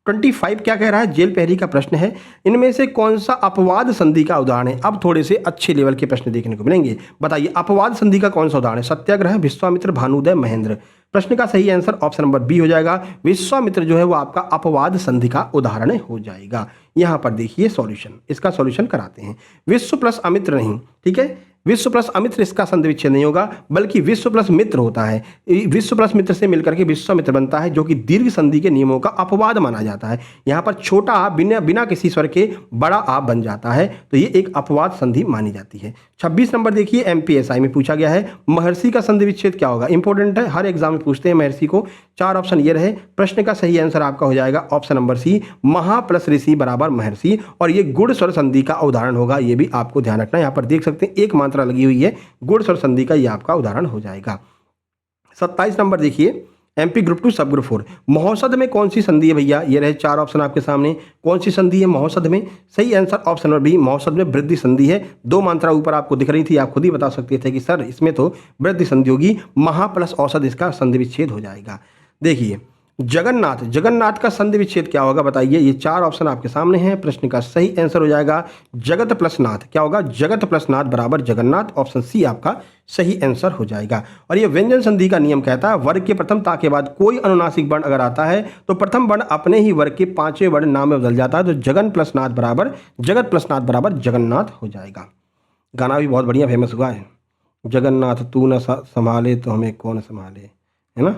25 क्या कह रहा है? जेल पहरी का प्रश्न है। इनमें से कौन सा अपवाद संधि का उदाहरण है? अब थोड़े से अच्छे लेवल के प्रश्न देखने को मिलेंगे। बताइए अपवाद संधि का कौन सा उदाहरण है? सत्याग्रह, विश्वामित्र, भानुदय, महेंद्र। प्रश्न का सही आंसर ऑप्शन नंबर बी हो जाएगा। विश्वामित्र जो है वो आपका अपवाद संधि का उदाहरण हो जाएगा। यहां पर देखिए सॉल्यूशन, इसका सॉल्यूशन कराते हैं। विश्व प्लस अमित्र नहीं, ठीक है, विश्व प्लस अमित्र इसका संधि विच्छेद नहीं होगा, बल्कि विश्व प्लस मित्र होता है। विश्व प्लस मित्र से मिलकर के विश्वामित्र बनता है, जो कि दीर्घ संधि के नियमों का अपवाद माना जाता है। यहाँ पर छोटा आ बिना किसी स्वर के बड़ा आ बन जाता है, तो ये एक अपवाद संधि मानी जाती है। 26 नंबर देखिए एमपीएसआई में पूछा गया है, महर्षि का संधि विच्छेद क्या होगा? इंपॉर्टेंट है, हर एग्जाम में पूछते हैं महर्षि को। 4 ऑप्शन ये रहे। प्रश्न का सही आंसर आपका हो जाएगा ऑप्शन नंबर सी, महा प्लस ऋषि बराबर महर्षि। और ये गुण स्वर संधि का उदाहरण होगा, ये भी आपको ध्यान रखना है। यहाँ पर देख सकते हैं एक मात्रा लगी हुई है, गुण स्वर संधि का ये आपका उदाहरण हो जाएगा। 27 नंबर देखिए एमपी ग्रुप 2 सब ग्रुप 4, महोषध में कौन सी संधि है भैया? ये रहे 4 ऑप्शन आपके सामने। कौन सी संधि है महोषध में? सही आंसर ऑप्शन नंबर बी, महोषध में वृद्धि संधि है। 2 मात्रा ऊपर आपको दिख रही थी, आप खुद ही बता सकते थे कि सर इसमें तो वृद्धि संधि होगी, महा प्लस औषध इसका संधि विच्छेद हो जाएगा। देखिए जगन्नाथ का संधि विच्छेद क्या होगा? बताइए। ये 4 ऑप्शन आपके सामने हैं। प्रश्न का सही आंसर हो जाएगा जगत प्लस नाथ। क्या होगा? जगत प्लस नाथ बराबर जगन्नाथ। ऑप्शन सी आपका सही आंसर हो जाएगा। और ये व्यंजन संधि का नियम कहता है, वर्ग के प्रथम ता के बाद कोई अनुनासिक वर्ण अगर आता है तो प्रथम वर्ण अपने ही वर्ग के 5वें वर्ण नाम में बदल जाता है। तो जगत प्लस नाथ बराबर जगन्नाथ हो जाएगा। गाना भी बहुत बढ़िया फेमस हुआ है, जगन्नाथ तू न संभाले तो हमें कौन संभाले, है ना।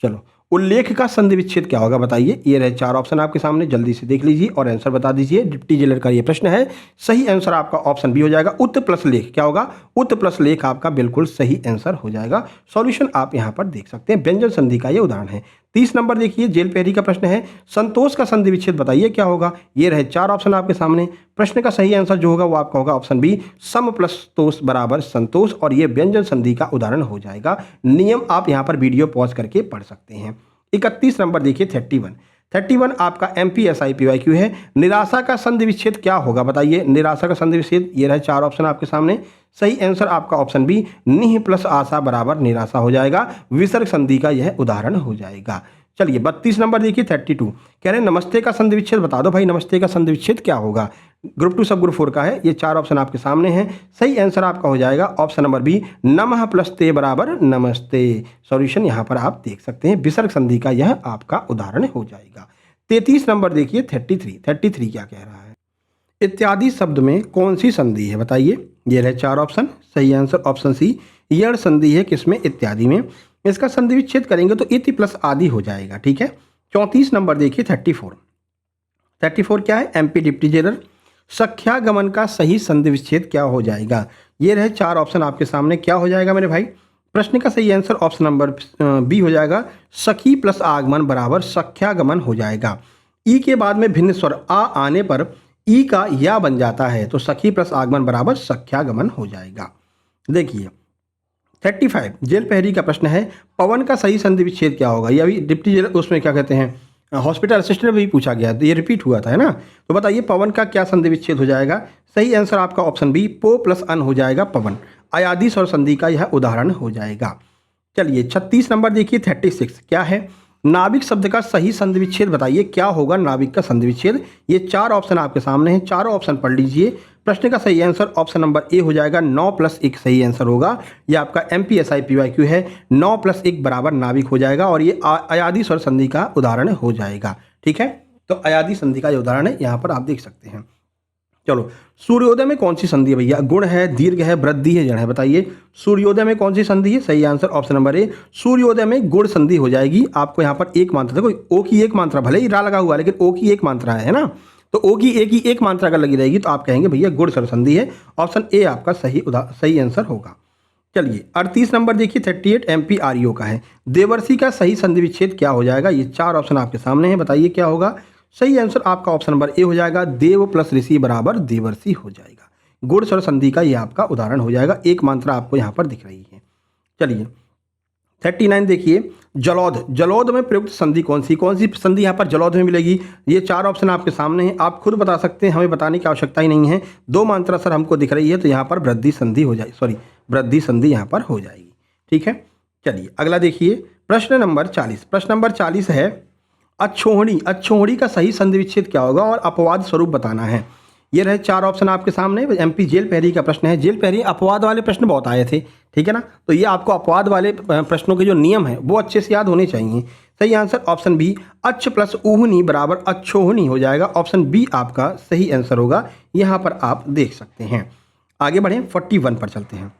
चलो उल्लेख का संधि विच्छेद क्या होगा? बताइए। ये रहे 4 ऑप्शन आपके सामने, जल्दी से देख लीजिए और आंसर बता दीजिए। डिप्टी जेलर का ये प्रश्न है। सही आंसर आपका ऑप्शन बी हो जाएगा, उत प्लस लेख। क्या होगा? उत प्लस लेख आपका बिल्कुल सही आंसर हो जाएगा। सॉल्यूशन आप यहां पर देख सकते हैं। व्यंजन संधि का ये उदाहरण है। 30 नंबर देखिए जेल पहरी का प्रश्न है, संतोष का संधि विच्छेद बताइए क्या होगा? ये रहे 4 ऑप्शन आपके सामने। प्रश्न का सही आंसर जो होगा वो आपका होगा ऑप्शन बी, सम प्लस तोष बराबर संतोष। और ये व्यंजन संधि का उदाहरण हो जाएगा। नियम आप यहां पर वीडियो पॉज करके पढ़ सकते हैं। 31 नंबर देखिए 31 आपका एमपीएसआई पीवाईक्यू है। निराशा का संधि विच्छेद क्या होगा? बताइए। निराशा का संधि विच्छेद, ये रहे 4 ऑप्शन आपके सामने। सही आंसर आपका ऑप्शन बी, निह प्लस आशा बराबर निराशा हो जाएगा। विसर्ग संधि का यह उदाहरण हो जाएगा। चलिए 32 नंबर देखिए 32 कह रहे हैं नमस्ते का संधि विच्छेद बता दो भाई, नमस्ते का संधि विच्छेद क्या होगा? ग्रुप 2 सब ग्रुप 4 का है। ये 4 ऑप्शन आपके सामने हैं। सही आंसर आपका हो जाएगा ऑप्शन नंबर बी, नमः प्लस ते बराबर नमस्ते। सॉल्यूशन यहां पर आप देख सकते हैं। विसर्ग संधि का यह आपका उदाहरण हो जाएगा। 33 नंबर देखिए 33 क्या कह रहा है? इत्यादि शब्द में कौन सी संधि है? बताइए। ये रहे 4 ऑप्शन। सही आंसर ऑप्शन सी, यण संधि है। किसमें? इत्यादि में। इसका संधि विच्छेद करेंगे तो इति प्लस आदि हो जाएगा। ठीक है। 34 नंबर देखिए 34 क्या है? MP deputy jailer. सख्यागमन का सही संधि विच्छेद क्या हो जाएगा? ये रहे 4 ऑप्शन आपके सामने। क्या हो जाएगा मेरे भाई? प्रश्न का सही आंसर ऑप्शन नंबर बी हो जाएगा, सखी प्लस आगमन बराबर सख्यागमन हो जाएगा। ई के बाद में भिन्न स्वर आ आने पर ई का या बन जाता है, तो सखी प्लस आगमन बराबर सख्यागमन हो जाएगा। देखिए 35 जेल पहरी का प्रश्न है, पवन का सही संधि विच्छेद क्या होगा? ये अभी डिप्टी जेल उसमें क्या कहते हैं हॉस्पिटल असिस्टेंट में भी पूछा गया, तो ये रिपीट हुआ था, है ना। तो बताइए पवन का क्या संधि विच्छेद हो जाएगा? सही आंसर आपका ऑप्शन बी, पो प्लस अन हो जाएगा पवन। अयादि स्वर संधि का यह उदाहरण हो जाएगा। चलिए 36 नंबर देखिए 36 क्या है? नाविक शब्द का सही संधि विच्छेद बताइए क्या होगा? नाविक का संधि विच्छेद। ये 4 ऑप्शन आपके सामने हैं, चारों ऑप्शन पढ़ लीजिए। प्रश्न का सही आंसर ऑप्शन नंबर ए हो जाएगा, 9 + 1 सही आंसर होगा। ये आपका एमपीएसआई पीवाईक्यू है। 9 + 1 बराबर नाविक हो जाएगा और ये अयादि स्वर संधि का उदाहरण हो जाएगा। ठीक है, तो अयादि संधि का ये उदाहरण है, यहाँ पर आप देख सकते हैं। चलो सूर्योदय में कौन सी संधि है भैया? गुण है, दीर्घ है, वृद्धि है, जड़ है। बताइए सूर्योदय में कौन सी संधि है? सही आंसर ऑप्शन नंबर ए, सूर्योदय में गुण संधि हो जाएगी। आपको यहाँ पर एक मात्रा, देखो ओ की एक मात्रा, भले ही रा लगा हुआ है लेकिन ओ की एक मात्रा है ना, तो ओ की एक मात्रा अगर लगी रहेगी तो आप कहेंगे भैया गुण स्वर संधि है। ऑप्शन ए आपका सही आंसर होगा। चलिए 38 नंबर देखिए 38 एमपीआरईओ का है। देवर्षि का सही संधि विच्छेद क्या हो जाएगा? ये 4 ऑप्शन आपके सामने हैं, बताइए क्या होगा? सही आंसर आपका ऑप्शन नंबर ए हो जाएगा, देव प्लस ऋषि बराबर देवर्षि हो जाएगा। गुण स्वर संधि का ये आपका उदाहरण हो जाएगा। एक मात्रा आपको यहाँ पर दिख रही है। चलिए 39 देखिए, जलौध, जलौध में प्रयुक्त संधि कौन सी संधि यहाँ पर जलौध में मिलेगी? ये 4 ऑप्शन आपके सामने हैं, आप खुद बता सकते हैं, हमें बताने की आवश्यकता ही नहीं है। 2 मात्रा सर हमको दिख रही है, तो यहाँ पर वृद्धि संधि हो जाएगी, सॉरी वृद्धि संधि यहाँ पर हो जाएगी। ठीक है, चलिए अगला देखिए, प्रश्न नंबर 40। प्रश्न नंबर 40 है अक्षोहिणी, अक्षोहिणी का सही संधि विच्छेद क्या होगा और अपवाद स्वरूप बताना है। ये रहे 4 ऑप्शन आपके सामने। एमपी जेल पहरी का प्रश्न है, जेल पहरी अपवाद वाले प्रश्न बहुत आए थे, ठीक है ना, तो ये आपको अपवाद वाले प्रश्नों के जो नियम है वो अच्छे से याद होने चाहिए। सही आंसर ऑप्शन बी, अक्ष प्लस ऊहनी बराबर अक्षोहिणी हो जाएगा। ऑप्शन बी आपका सही आंसर होगा, यहाँ पर आप देख सकते हैं। आगे बढ़ें, 41 पर चलते हैं।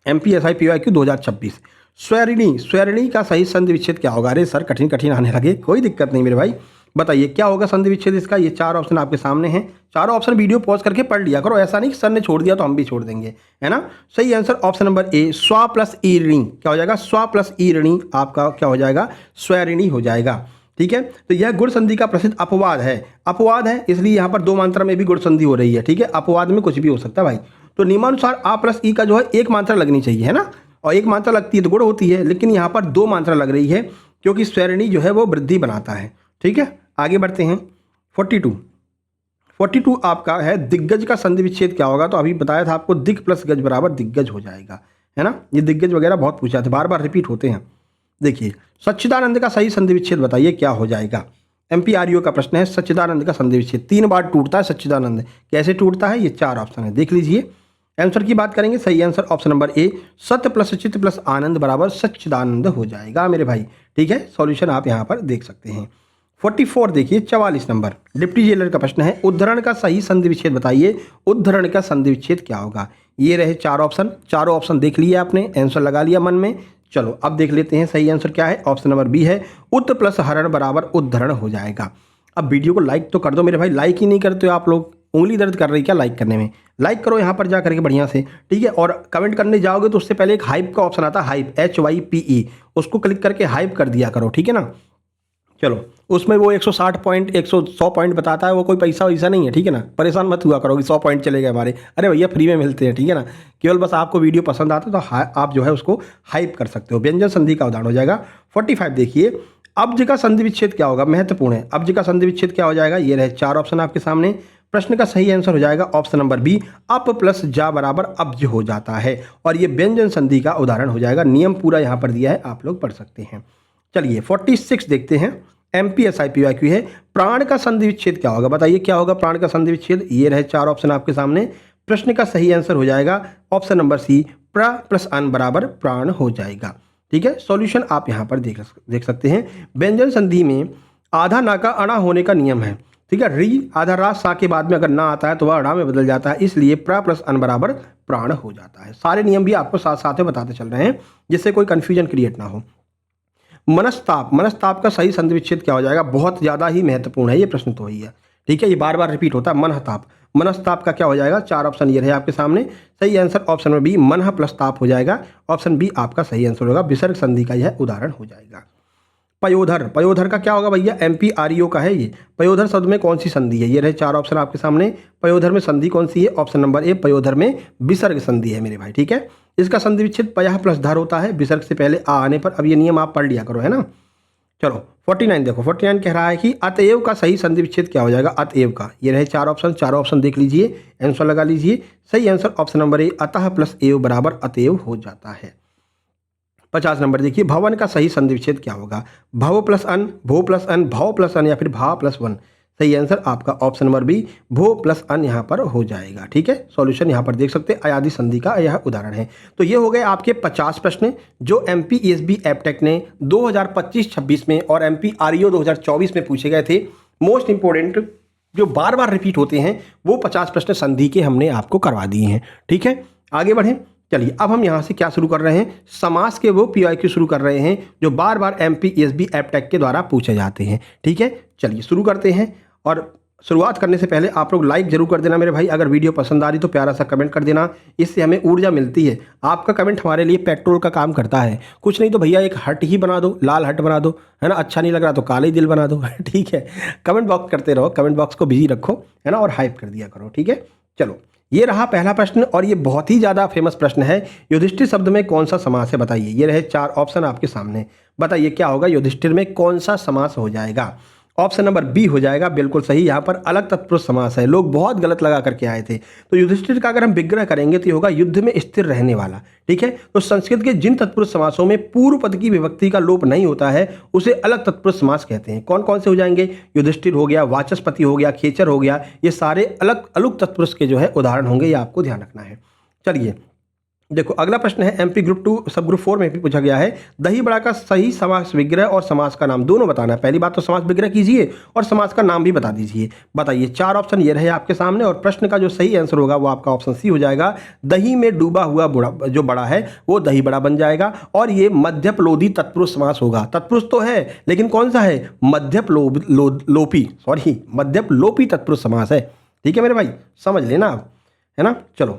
MPSI PYQ 2026, स्वैरिणी, स्वैरिणी का सही संधि विच्छेद क्या होगा? अरे सर कठिन कठिन आने लगे, कोई दिक्कत नहीं मेरे भाई, बताइए क्या होगा संधि विच्छेद इसका? ये 4 ऑप्शन आपके सामने हैं, चारों ऑप्शन वीडियो पॉज करके पढ़ लिया करो, ऐसा नहीं कि सर ने छोड़ दिया तो हम भी छोड़ देंगे, है ना। सही आंसर ऑप्शन नंबर ए, स्वा प्लस ईरिणी, क्या हो जाएगा? स्वा प्लस ईरिणी आपका क्या हो जाएगा? स्वैरिणी हो जाएगा। ठीक है, तो यह गुण संधि का प्रसिद्ध अपवाद है, अपवाद है इसलिए यहाँ पर 2 मात्रा में भी गुण संधि हो रही है। ठीक है, अपवाद में कुछ भी हो सकता है भाई। तो नियमानुसार आ प्लस ई का जो है 1 मात्रा लगनी चाहिए, है ना, और 1 मात्रा लगती है तो गुण होती है, लेकिन यहाँ पर 2 मात्रा लग रही है क्योंकि स्वैरिणी जो है वो वृद्धि बनाता है। ठीक है, आगे बढ़ते हैं। 42 आपका है दिग्गज का संधि विच्छेद क्या होगा? तो अभी बताया था आपको, दिग प्लस गज बराबर दिग्गज हो जाएगा, है ना। ये दिग्गज वगैरह बहुत पूछा था, बार बार रिपीट होते हैं। देखिए, सच्चिदानंद का सही संधि विच्छेद बताइए क्या हो जाएगा? MPRU का प्रश्न है, सच्चिदानंद का संधि विच्छेद 3 बार टूटता है सच्चिदानंद, कैसे टूटता है? ये 4 ऑप्शन है, देख लीजिए। आंसर की बात करेंगे, सही आंसर ऑप्शन नंबर ए, सत्य प्लस चित्त प्लस आनंद बराबर सच्चिदानंद हो जाएगा मेरे भाई। ठीक है, सॉल्यूशन आप यहाँ पर देख सकते हैं। 44 देखिए, 44 नंबर डिप्टी जेलर का प्रश्न है, उद्धरण का सही संधि विच्छेद बताइए, उद्धरण का संधि विच्छेद क्या होगा? ये रहे 4 ऑप्शन, चारों ऑप्शन देख लिए आपने, आंसर लगा लिया मन में। चलो अब देख लेते हैं सही आंसर क्या है। ऑप्शन नंबर बी है, उत प्लस हरण बराबर उद्धरण हो जाएगा। अब वीडियो को लाइक तो कर दो मेरे भाई, लाइक ही नहीं करते हो आप लोग, उंगली दर्द कर रही क्या लाइक करने में? लाइक करो यहाँ पर जा करके बढ़िया से, ठीक है। और कमेंट करने जाओगे तो उससे पहले एक हाइप का ऑप्शन आता है, हाइप HYPE, उसको क्लिक करके हाइप कर दिया करो, ठीक है ना। चलो, उसमें वो 160 पॉइंट 100 पॉइंट बताता है, वो कोई पैसा वैसा नहीं है, ठीक है ना, परेशान मत हुआ करो कि 100 पॉइंट चले गए हमारे। अरे भैया फ्री में मिलते हैं, ठीक है ना। केवल बस आपको वीडियो पसंद आता है तो आप जो है उसको हाइप कर सकते हो। व्यंजन संधि का उदाहरण हो जाएगा। 45 देखिए, अब्ज का संधि विच्छेद क्या होगा? महत्वपूर्ण है, अब्ज का संधि विच्छेद क्या हो जाएगा? ये रहे 4 ऑप्शन आपके सामने। प्रश्न का सही आंसर हो जाएगा ऑप्शन नंबर बी, अप प्लस जा बराबर अब्ज हो जाता है, और ये व्यंजन संधि का उदाहरण हो जाएगा। नियम पूरा यहाँ पर दिया है, आप लोग पढ़ सकते हैं। चलिए 46 देखते हैं, MPSI PYQ है, प्राण का संधि विच्छेद क्या होगा? बताइए क्या होगा प्राण का संधि विच्छेद? ये रहे 4 ऑप्शन आपके सामने। प्रश्न का सही आंसर हो जाएगा ऑप्शन नंबर सी, प्र प्लस अन बराबर प्राण हो जाएगा। ठीक है, सॉल्यूशन आप यहाँ पर देख सकते हैं। व्यंजन संधि में आधा ना का अणा होने का नियम है, ठीक है। री आधा रा सा के बाद में अगर ना आता है तो वह अणा में बदल जाता है, इसलिए प्र प्लस अन बराबर प्राण हो जाता है। सारे नियम भी आपको साथ साथ में बताते चल रहे हैं जिससे कोई कंफ्यूजन क्रिएट ना हो। मनस्ताप, मनस्ताप का सही संधि विच्छेद क्या हो जाएगा? बहुत ज़्यादा ही महत्वपूर्ण है ये प्रश्न तो ही है, ठीक है, ये बार बार रिपीट होता है। मनहताप, मनस्ताप का क्या हो जाएगा? 4 ऑप्शन ये रहे आपके सामने। सही आंसर ऑप्शन नंबर बी, मनह प्लस ताप हो जाएगा। ऑप्शन बी आपका सही आंसर होगा, विसर्ग संधि का यह उदाहरण हो जाएगा। पयोधर, पयोधर का क्या होगा भैया? MPRU का है ये। पयोधर शब्द में कौन सी संधि है? ये रहे 4 ऑप्शन आपके सामने। पयोधर में संधि कौन सी है? ऑप्शन नंबर ए, पयोधर में विसर्ग संधि है मेरे भाई, ठीक है। इसका संधि विच्छेद पयः प्लस धर होता है, विसर्ग से पहले आ आने पर। अब ये नियम आप पढ़ लिया करो, है ना। चलो 49 देखो, 49 कह रहा है कि अतएव का सही संधि विच्छेद क्या हो जाएगा? अतएव का, ये रहे 4 ऑप्शन, चारों ऑप्शन देख लीजिए, आंसर लगा लीजिए। सही आंसर ऑप्शन नंबर ए, अतः प्लस एव बराबर अतएव हो जाता है। 50 नंबर देखिए, भवन का सही संधि विच्छेद क्या होगा? भव प्लस अन, भो प्लस अन, भाव प्लस अन, या फिर भा प्लस वन। सही आंसर आपका ऑप्शन नंबर बी, भो प्लस अन यहाँ पर हो जाएगा, ठीक है। सॉल्यूशन यहाँ पर देख सकते हैं, अयादि संधि का यह उदाहरण है। तो ये हो गए आपके 50 प्रश्न जो MPESB एपटेक ने 2025-26 में और MPRU 2024 में पूछे गए थे। मोस्ट इंपोर्टेंट जो बार बार रिपीट होते हैं वो 50 प्रश्न संधि के हमने आपको करवा दिए हैं, ठीक है। आगे बढ़ें, चलिए अब हम यहाँ से क्या शुरू कर रहे हैं? समास के वो PYQ शुरू कर रहे हैं जो बार बार MPESB एपटेक के द्वारा पूछे जाते हैं, ठीक है। चलिए शुरू करते हैं, और शुरुआत करने से पहले आप लोग लाइक जरूर कर देना मेरे भाई। अगर वीडियो पसंद आ रही तो प्यारा सा कमेंट कर देना, इससे हमें ऊर्जा मिलती है। आपका कमेंट हमारे लिए पेट्रोल का काम करता है। कुछ नहीं तो भैया एक हट ही बना दो, लाल हट बना दो, है ना। अच्छा नहीं लग रहा तो काले दिल बना दो, ठीक है। कमेंट बॉक्स करते रहो, कमेंट बॉक्स को बिजी रखो, है ना, और हाइप कर दिया करो, ठीक है। चलो ये रहा पहला प्रश्न और ये बहुत ही ज़्यादा फेमस प्रश्न है। युधिष्ठिर शब्द में कौन सा समास है बताइए। ये रहे 4 ऑप्शन आपके सामने, बताइए क्या होगा, युधिष्ठिर में कौन सा समास हो जाएगा। ऑप्शन नंबर बी हो जाएगा बिल्कुल सही। यहाँ पर अलग तत्पुरुष समास है, लोग बहुत गलत लगा करके आए थे। तो युधिष्ठिर का अगर हम विग्रह करेंगे तो ये होगा युद्ध में स्थिर रहने वाला। ठीक है, तो संस्कृत के जिन तत्पुरुष समासों में पूर्व पद की विभक्ति का लोप नहीं होता है उसे अलग तत्पुरुष समास कहते हैं। कौन कौन से हो जाएंगे, युधिष्ठिर हो गया, वाचस्पति हो गया, खेचर हो गया, ये सारे अलग अलग तत्पुरुष के जो है उदाहरण होंगे, ये आपको ध्यान रखना है। चलिए देखो अगला प्रश्न है एमपी ग्रुप 2 सब ग्रुप 4 में भी पूछा गया है। दही बड़ा का सही समास विग्रह और समास का नाम दोनों बताना है। पहली बात तो समास विग्रह कीजिए और समास का नाम भी बता दीजिए। बताइए 4 ऑप्शन ये रहे आपके सामने और प्रश्न का जो सही आंसर होगा वो आपका ऑप्शन सी हो जाएगा। दही में डूबा हुआ बुढ़ा जो बड़ा है वो दही बड़ा बन जाएगा और ये मध्यपलोधी तत्पुरुष समास होगा। तत्पुरुष तो है लेकिन कौन सा है, मध्यपलोपी तत्पुरुष समास है। ठीक है मेरे भाई, समझ लेना आप, है ना। चलो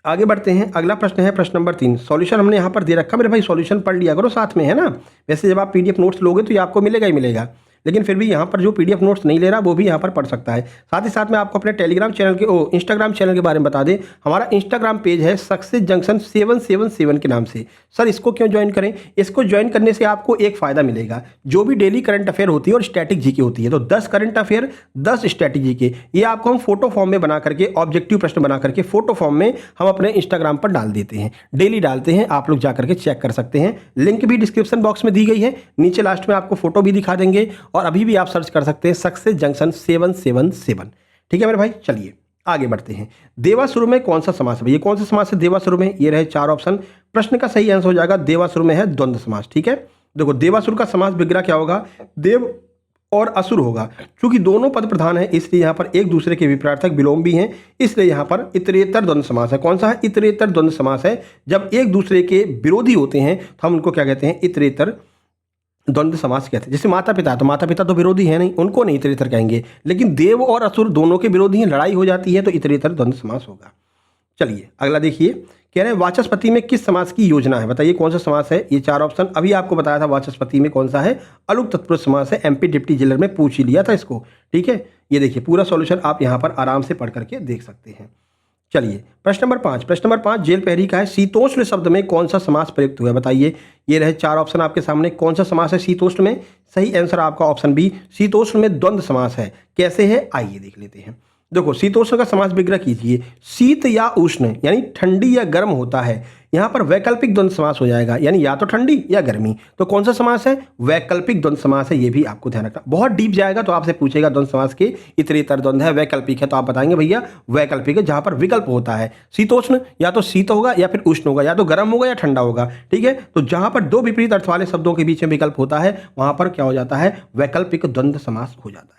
आगे बढ़ते हैं। अगला प्रश्न है प्रश्न नंबर 3। सॉल्यूशन हमने यहाँ पर दे रखा, मेरे भाई सॉल्यूशन पढ़ लिया करो साथ में, है ना। वैसे जब आप पीडीएफ नोट्स लोगे तो ये आपको मिलेगा ही मिलेगा, लेकिन फिर भी यहाँ पर जो पीडीएफ नोट्स नहीं ले रहा वो भी यहाँ पर पढ़ सकता है। साथ ही साथ में आपको अपने टेलीग्राम चैनल के इंस्टाग्राम चैनल के बारे में बता दें। हमारा इंस्टाग्राम पेज है सक्सेस जंक्शन 777 के नाम से। सर इसको क्यों ज्वाइन करें, इसको ज्वाइन करने से आपको एक फ़ायदा मिलेगा, जो भी डेली करंट अफेयर होती है और स्टैटिक जीके होती है, तो 10 करंट अफेयर 10 स्टैटिक जीके ये आपको हम फोटो फॉर्म में बना करके, ऑब्जेक्टिव प्रश्न बना करके फोटो फॉर्म में हम अपने इंस्टाग्राम पर डाल देते हैं, डेली डालते हैं। आप लोग जा करके चेक कर सकते हैं, लिंक भी डिस्क्रिप्शन बॉक्स में दी गई है, नीचे लास्ट में आपको फोटो भी दिखा देंगे और अभी भी आप सर्च कर सकते हैं सक्सेस जंक्शन 777। ठीक है मेरे भाई, चलिए आगे बढ़ते हैं। देवासुर में कौन सा समास है, ये कौन सा समास है देवासुर में, ये रहे 4 ऑप्शन। प्रश्न का सही आंसर हो जाएगा देवासुर में है द्वंद्व समास। ठीक है, देखो देवासुर का समास विग्रह क्या होगा, देव और असुर होगा। क्योंकि दोनों पद प्रधान है इसलिए यहाँ पर एक दूसरे के विपरीतार्थक विलोम भी हैं, इसलिए यहाँ पर इतरेतर द्वंद्व समास है। कौन सा है, इतरेतर द्वंद्व समास है। जब एक दूसरे के विरोधी होते हैं तो हम उनको क्या कहते हैं, इतरेतर द्वंद्व समास कहते हैं। जैसे माता पिता, तो माता पिता तो विरोधी है नहीं, उनको नहीं इतरेतर कहेंगे, लेकिन देव और असुर दोनों के विरोधी हैं, लड़ाई हो जाती है तो इतरेतर द्वंद्व समास होगा। चलिए अगला देखिए, कह रहे हैं वाचस्पति में किस समास की योजना है, बताइए कौन सा समास है। ये 4 ऑप्शन अभी आपको बताया था, वाचस्पति में कौन सा है, अलुक तत्पुरुष समास है। एमपी डिप्टी जेलर में पूछ ही लिया था इसको। ठीक है, ये देखिए पूरा सॉल्यूशन आप यहाँ पर आराम से पढ़ करके देख सकते हैं। चलिए प्रश्न नंबर 5। प्रश्न नंबर 5 जेल पहरी का है। शीतोष्ण शब्द में कौन सा समास प्रयुक्त हुआ है, बताइए। ये रहे 4 ऑप्शन आपके सामने, कौन सा समास है शीतोष्ण में। सही आंसर आपका ऑप्शन बी, शीतोष्ण में द्वंद्व समास है। कैसे है आइए देख लेते हैं। देखो शीतोष्ण का समास विग्रह कीजिए। शीत या उष्ण यानी ठंडी या गर्म होता है, यहाँ पर वैकल्पिक द्वंद्व समास हो जाएगा, यानी या तो ठंडी या गर्मी। तो कौन सा समास है, वैकल्पिक द्वंद्व समास है, ये भी आपको ध्यान रखना। बहुत डीप जाएगा तो आपसे पूछेगा द्वंद्व समास के इतरेतर द्वंद्व है, वैकल्पिक है, तो आप बताएंगे भैया वैकल्पिक है, जहां पर विकल्प होता है। शीतोष्ण या तो शीत होगा या फिर उष्ण होगा, या तो गर्म होगा या ठंडा होगा। ठीक है, तो जहां पर 2 विपरीत अर्थ वाले शब्दों के बीच में विकल्प होता है वहां पर क्या हो जाता है, वैकल्पिक द्वंद्व समास हो जाता है।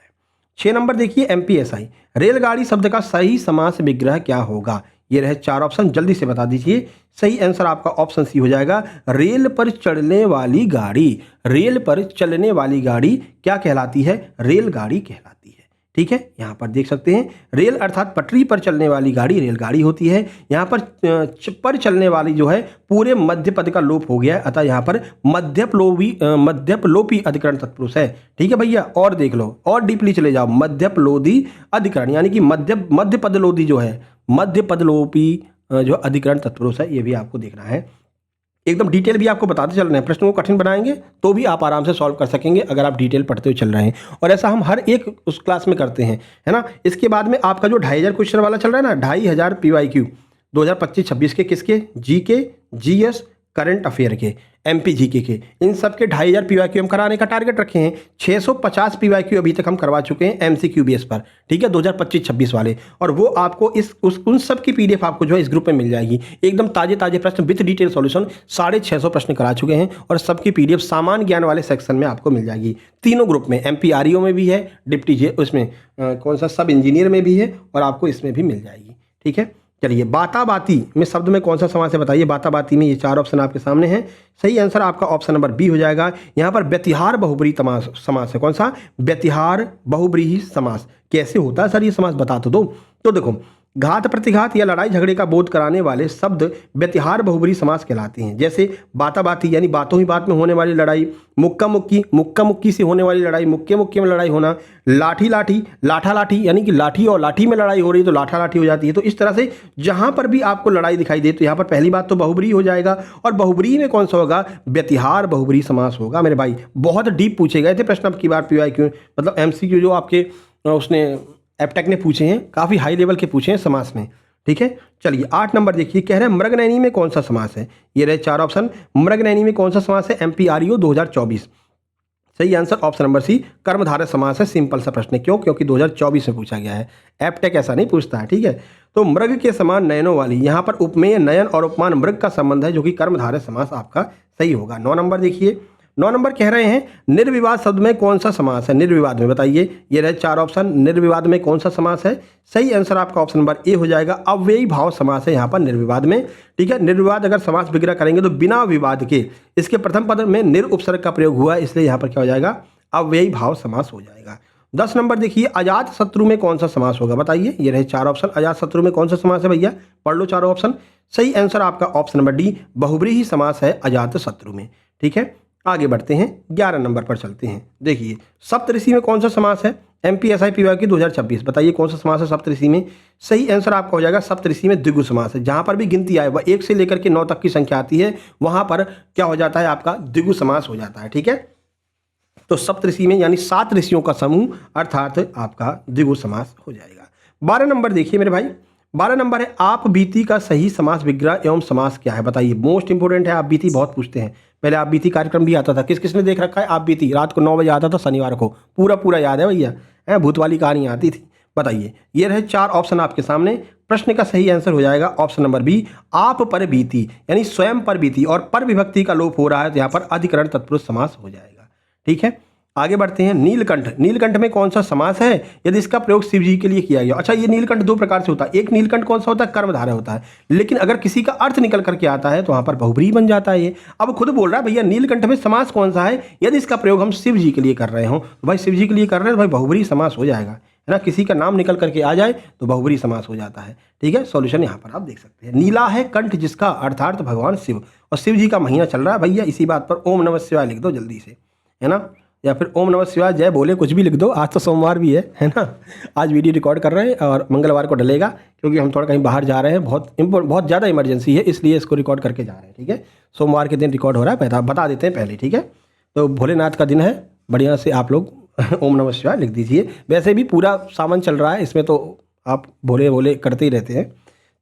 6 नंबर देखिए एमपीएसआई, रेलगाड़ी शब्द का सही समास विग्रह क्या होगा। ये रहे 4 ऑप्शन, जल्दी से बता दीजिए। सही आंसर आपका ऑप्शन सी हो जाएगा, रेल पर चढ़ने वाली गाड़ी। रेल पर चलने वाली गाड़ी क्या कहलाती है, रेलगाड़ी कहलाती है। ठीक है, यहाँ पर देख सकते हैं, रेल अर्थात पटरी पर चलने वाली गाड़ी रेलगाड़ी होती है। यहाँ पर चलने वाली जो है पूरे मध्य पद का लोप हो गया है, अतः यहाँ पर मध्यपलोपी अधिकरण तत्पुरुष है। ठीक है भैया, और देख लो और डीपली चले जाओ, मध्यपलोधी अधिकरण यानी कि मध्य पदलोधी जो है, मध्य पदलोपी जो अधिकरण तत्पुरुष है, ये भी आपको देखना है। एकदम डिटेल भी आपको बताते चल रहे हैं, प्रश्नों को कठिन बनाएंगे तो भी आप आराम से सॉल्व कर सकेंगे अगर आप डिटेल पढ़ते हुए चल रहे हैं, और ऐसा हम हर एक उस क्लास में करते हैं, है ना। इसके बाद में आपका जो 2500 क्वेश्चन वाला चल रहा है ना, 2500 PYQ 2025-26 के, किसके, जीके, जीएस, करंट अफेयर के, एमपी जीके के, इन सब के 2500 PYQ हम कराने का टारगेट रखे हैं। 650 PYQ अभी तक हम करवा चुके हैं MCQ बेस पर। ठीक है, 2025-26 वाले, और वो आपको उन सब की PDF आपको जो है इस ग्रुप में मिल जाएगी। एकदम ताजे प्रश्न विथ डिटेल सॉल्यूशन, 650 प्रश्न करा चुके हैं और सबकी PDF सामान्य ज्ञान वाले सेक्शन में आपको मिल जाएगी। तीनों ग्रुप में, MPREO में भी है, डिप्टी उसमें कौन सा सब इंजीनियर में भी है, और आपको इसमें भी मिल जाएगी। ठीक है, चलिए बाताबाती में शब्द में कौन सा समास है, बताइए। बाताबाती में ये 4 ऑप्शन आपके सामने हैं। सही आंसर आपका ऑप्शन नंबर बी हो जाएगा। यहाँ पर व्यतिहार बहुब्रीहि समास है। कौन सा, व्यतिहार बहुब्रीहि समास। कैसे होता है सर ये समास, बता तो दो। तो देखो घात प्रतिघात या लड़ाई झगड़े का बोध कराने वाले शब्द व्यतिहार बहुब्रीहि समास कहलाते हैं। जैसे बाता बाती यानी बातों ही बात में होने वाली लड़ाई, मुक्का मुक्की से होने वाली लड़ाई, मुक्के मुक्के में लड़ाई होना, लाठी लाठी लाठा लाठी यानी कि लाठी और लाठी में लड़ाई हो रही है तो लाठा लाठी हो जाती है। तो इस तरह से जहां पर भी आपको लड़ाई दिखाई दे तो यहाँ पर पहली बात तो बहुब्रीहि हो जाएगा, और बहुब्रीहि में कौन सा होगा, व्यतिहार बहुब्रीहि समास होगा मेरे भाई। बहुत डीप पूछे गए थे प्रश्न अब की बार PYQ मतलब MCQ जो आपके उसने एप्टेक ने पूछे हैं, काफ़ी हाई लेवल के पूछे हैं समास में। ठीक है, चलिए 8 नंबर देखिए, कह रहे हैं मृगनयनी में कौन सा समास है। ये रहे 4 ऑप्शन। मृगनयनी में कौन सा समास है, MPREO 2024। सही आंसर ऑप्शन नंबर सी, कर्मधारय समास है। सिंपल सा प्रश्न है, क्यों, क्योंकि 2024 में पूछा गया है। एप्टेक ऐसा नहीं पूछता है। ठीक है, तो मृग के समान नयनों वाली, यहाँ पर उपमेय नयन और उपमान मृग का संबंध है, जो कि कर्मधारय समास आपका सही होगा। 9 नंबर देखिए, 9 नंबर कह रहे हैं निर्विवाद शब्द में कौन सा समास है। निर्विवाद में बताइए, ये रहे 4 ऑप्शन। निर्विवाद में कौन सा समास है, सही आंसर आपका ऑप्शन नंबर ए हो जाएगा। अव्ययी भाव समास है यहाँ पर निर्विवाद में। ठीक है, निर्विवाद अगर समास विग्रह करेंगे तो बिना विवाद के इसके प्रथम पद में निर उपसर्ग का प्रयोग हुआ है, इसलिए यहाँ पर क्या हो जाएगा, अव्ययी भाव समास हो जाएगा। 10 नंबर देखिए, अजात शत्रु में कौन सा समास होगा बताइए। ये रहे 4 ऑप्शन। अजात शत्रु में कौन सा समास है भैया, पढ़ लो चारों ऑप्शन। सही आंसर आपका ऑप्शन नंबर डी, बहुब्रीहि समास है अजात शत्रु में। ठीक है, आगे बढ़ते हैं, 11 नंबर पर चलते हैं। देखिए, सप्तऋषि में कौन सा समास है, MPSI PYQ 2026। बताइए कौन सा समास है सप्तऋषि में। सही आंसर आपका हो जाएगा सप्तऋषि में द्विगु समास है। जहां पर भी गिनती आए वह 1 से लेकर के 9 तक की संख्या आती है, वहां पर क्या हो जाता है, आपका द्विगु समास हो जाता है। ठीक है, तो सप्तऋषि में यानी 7 ऋषियों का समूह अर्थात आपका द्विगु समास हो जाएगा। 12 नंबर देखिए मेरे भाई, 12 नंबर है आप बीती का सही समास विग्रह एवं समास क्या है बताइए। मोस्ट इंपोर्टेंट है, आप बीती बहुत पूछते हैं। पहले आप बीती कार्यक्रम भी आता था, किस किसने देख रखा है आप बीती, रात को 9 बजे आता था शनिवार को, पूरा याद है भैया, है भूत वाली कहानी आती थी। बताइए, ये रहे 4 ऑप्शन आपके सामने। प्रश्न का सही आंसर हो जाएगा ऑप्शन नंबर बी, आप पर बीती यानी स्वयं पर बीती, और पर विभक्ति का लोप हो रहा है तो यहाँ पर अधिकरण तत्पुरुष समास हो जाएगा। ठीक है, आगे बढ़ते हैं। नीलकंठ, नीलकंठ में कौन सा समास है यदि इसका प्रयोग शिव जी के लिए किया गया। अच्छा, ये नीलकंठ 2 प्रकार से होता है। एक नीलकंठ कौन सा होता है, कर्मधारय होता है, लेकिन अगर किसी का अर्थ निकल करके आता है तो वहां पर बहुब्रीहि बन जाता है। ये अब खुद बोल रहा है भैया नीलकंठ में समास कौन सा है, यदि इसका प्रयोग हम शिव जी के लिए कर रहे हो तो भाई शिव जी के लिए कर रहे हैं तो भाई बहुब्रीहि समास हो जाएगा, है ना। किसी का नाम निकल करके आ जाए तो बहुब्रीहि समास हो जाता है। ठीक है, सॉल्यूशन यहाँ पर आप देख सकते हैं। नीला है कंठ जिसका, अर्थात भगवान शिव, और शिव जी का महीना चल रहा है भैया, इसी बात पर ओम नमः शिवाय लिख दो जल्दी से, है ना, या फिर ओम नमः शिवाय जय बोले, कुछ भी लिख दो। आज तो सोमवार भी है ना। आज वीडियो रिकॉर्ड कर रहे हैं और मंगलवार को डलेगा, क्योंकि हम थोड़ा कहीं बाहर जा रहे हैं, बहुत ज़्यादा इमरजेंसी है, इसलिए इसको रिकॉर्ड करके जा रहे हैं। ठीक है, सोमवार के दिन रिकॉर्ड हो रहा है, बता देते हैं पहले। ठीक है, तो भोलेनाथ का दिन है, बढ़िया से आप लोग ओम नमः शिवाय लिख दीजिए। वैसे भी पूरा सावन चल रहा है, इसमें तो आप भोले भोले करते ही रहते हैं।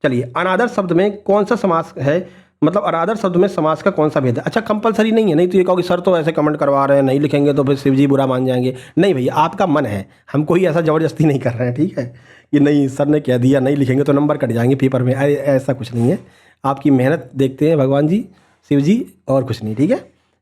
चलिए, अनादर शब्द में कौन सा समास है, मतलब अनादर शब्द में समास का कौन सा भेद है। अच्छा, कंपलसरी नहीं है, नहीं तो ये कहोगे सर तो ऐसे कमेंट करवा रहे हैं, नहीं लिखेंगे तो फिर शिव जी बुरा मान जाएंगे। नहीं भैया, आपका मन है, हम कोई ऐसा ज़बरदस्ती नहीं कर रहे हैं। ठीक है, कि नहीं सर ने कह दिया नहीं लिखेंगे तो नंबर कट जाएंगे पेपर में, ऐसा कुछ नहीं है। आपकी मेहनत देखते हैं भगवान जी, शिव जी, और कुछ नहीं। ठीक है,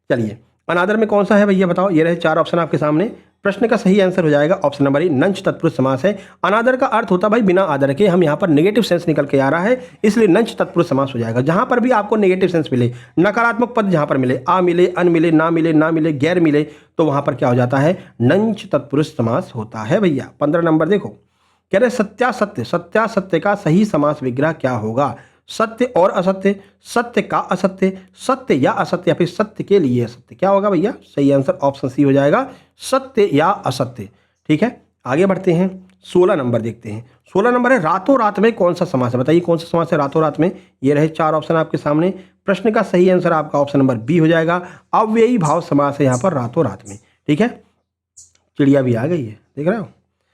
चलिए, अनादर में कौन सा है भैया बताओ। ये रहे 4 ऑप्शन आपके सामने। प्रश्न का सही आंसर हो जाएगा ऑप्शन नंबर ए, नंच तत्पुरुष समास है। अनादर का अर्थ होता है भाई बिना आदर के, हम यहाँ पर नेगेटिव सेंस निकल के आ रहा है, इसलिए नंच तत्पुरुष समास हो जाएगा। जहां पर भी आपको नेगेटिव सेंस मिले, नकारात्मक पद जहां पर मिले, आ मिले, अन मिले, ना मिले, ना मिले, गैर मिले, तो वहां पर क्या हो जाता है, नंच तत्पुरुष समास होता है भैया। 15 नंबर देखो, कह रहे सत्यासत्य, सत्यासत्य का सही समास विग्रह क्या होगा। सत्य और असत्य, सत्य का असत्य, सत्य या असत्य, या फिर सत्य के लिए असत्य, क्या होगा भैया। सही आंसर ऑप्शन सी हो जाएगा, सत्य या असत्य। ठीक है, आगे बढ़ते हैं, 16 नंबर देखते हैं। 16 नंबर है रातों रात में कौन सा समास है, बताइए कौन सा समास है रातों रात में। ये रहे 4 ऑप्शन आपके सामने। प्रश्न का सही आंसर आपका ऑप्शन नंबर बी हो जाएगा, अव्ययी भाव समास है यहाँ पर रातों रात में। ठीक है, चिड़िया भी आ गई है, देख रहे हो।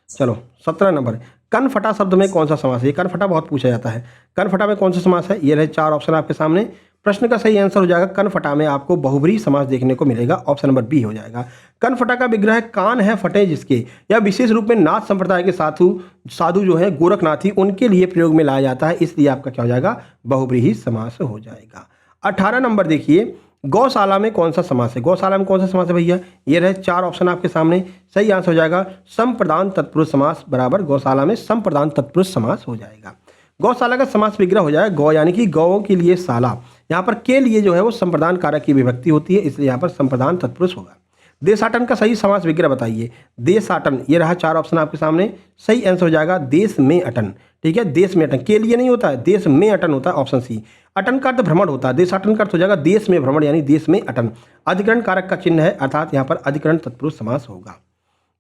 चलो 17 नंबर, कनफटा शब्द में कौन सा समास है। ये कनफटा बहुत पूछा जाता है, कनफटा में कौन सा समास है। ये रहे 4 ऑप्शन आपके सामने। प्रश्न का सही आंसर हो जाएगा कनफटा में आपको बहुब्रीहि समास देखने को मिलेगा, ऑप्शन नंबर बी हो जाएगा। कनफटा का विग्रह कान है फटे जिसके, या विशेष रूप में नाथ संप्रदाय के साधु जो है गोरखनाथी, उनके लिए प्रयोग में लाया जाता है, इसलिए आपका क्या हो जाएगा, बहुब्रीहि समास हो जाएगा। 18 नंबर देखिए, गौशाला में कौन सा समास है। गौशाला में कौन सा समास है भैया। ये रहे 4 ऑप्शन आपके सामने। सही आंसर हो जाएगा संप्रदान तत्पुरुष समास बराबर गौशाला में संप्रदान तत्पुरुष समास हो जाएगा। गौशाला का समास विग्रह हो जाएगा गौ यानी कि गौओं के लिए शाला, यहाँ पर के लिए जो है वो संप्रदान कारक की विभक्ति होती है, इसलिए यहाँ पर संप्रदान तत्पुरुष होगा। देशाटन का सही समास विग्रह बताइए। देशाटन, ये रहा 4 ऑप्शन आपके सामने। सही आंसर हो जाएगा देश में अटन। ठीक है, देश में अटन, के लिए नहीं होता है, देश में अटन होता है, ऑप्शन सी। अटन का अर्थ भ्रमण होता है, देशाटन का अर्थ हो जाएगा देश में भ्रमण, यानी देश में अटन। अधिकरण कारक का चिन्ह है, अर्थात यहाँ पर अधिकरण तत्पुरुष समास होगा।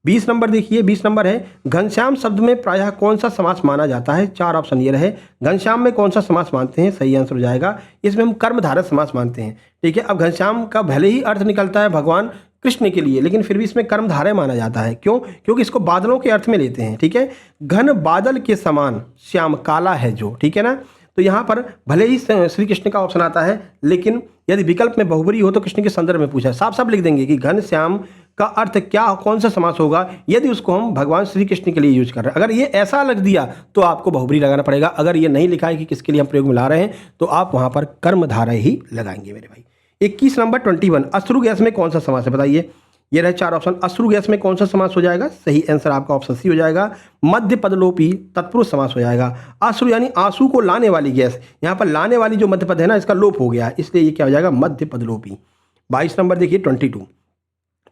20 नंबर देखिए, 20 नंबर है घनश्याम शब्द में प्रायः कौन सा समास माना जाता है। 4 ऑप्शन ये रहे, घनश्याम में कौन सा समास मानते हैं, सही आंसर हो जाएगा इसमें हम कर्मधारय समास मानते हैं। ठीक है, अब घनश्याम का भले ही अर्थ निकलता है भगवान कृष्ण के लिए, लेकिन फिर भी इसमें कर्मधारय माना जाता है। क्यों? क्योंकि इसको बादलों के अर्थ में लेते हैं। ठीक है, घन बादल के समान श्याम काला है जो, ठीक है ना। तो यहाँ पर भले ही श्री कृष्ण का ऑप्शन आता है, लेकिन यदि विकल्प में बहुब्री हो तो कृष्ण के संदर्भ में पूछा है, साफ साफ लिख देंगे कि घन श्याम का अर्थ क्या, कौन सा समास होगा यदि उसको हम भगवान श्री कृष्ण के लिए यूज कर रहे हैं। अगर ये ऐसा लग दिया तो आपको बहुब्री लगाना पड़ेगा। अगर ये नहीं लिखा है कि किसके लिए हम प्रयोग में ला रहे हैं तो आप वहां पर कर्मधारय ही लगाएंगे मेरे भाई। 21 नंबर 21, अश्रु गैस में कौन सा समास है बताइए। ये रहे 4 ऑप्शन, अश्रु गैस में कौन सा समास हो जाएगा, सही आंसर आपका ऑप्शन सी हो जाएगा, मध्य पदलोपी तत्पुरुष समास हो जाएगा। अश्रु यानी आंसू को लाने वाली गैस, यहाँ पर लाने वाली जो मध्य पद है ना, इसका लोप हो गया है, इसलिए ये क्या हो जाएगा, मध्य पदलोपी। 22 नंबर देखिए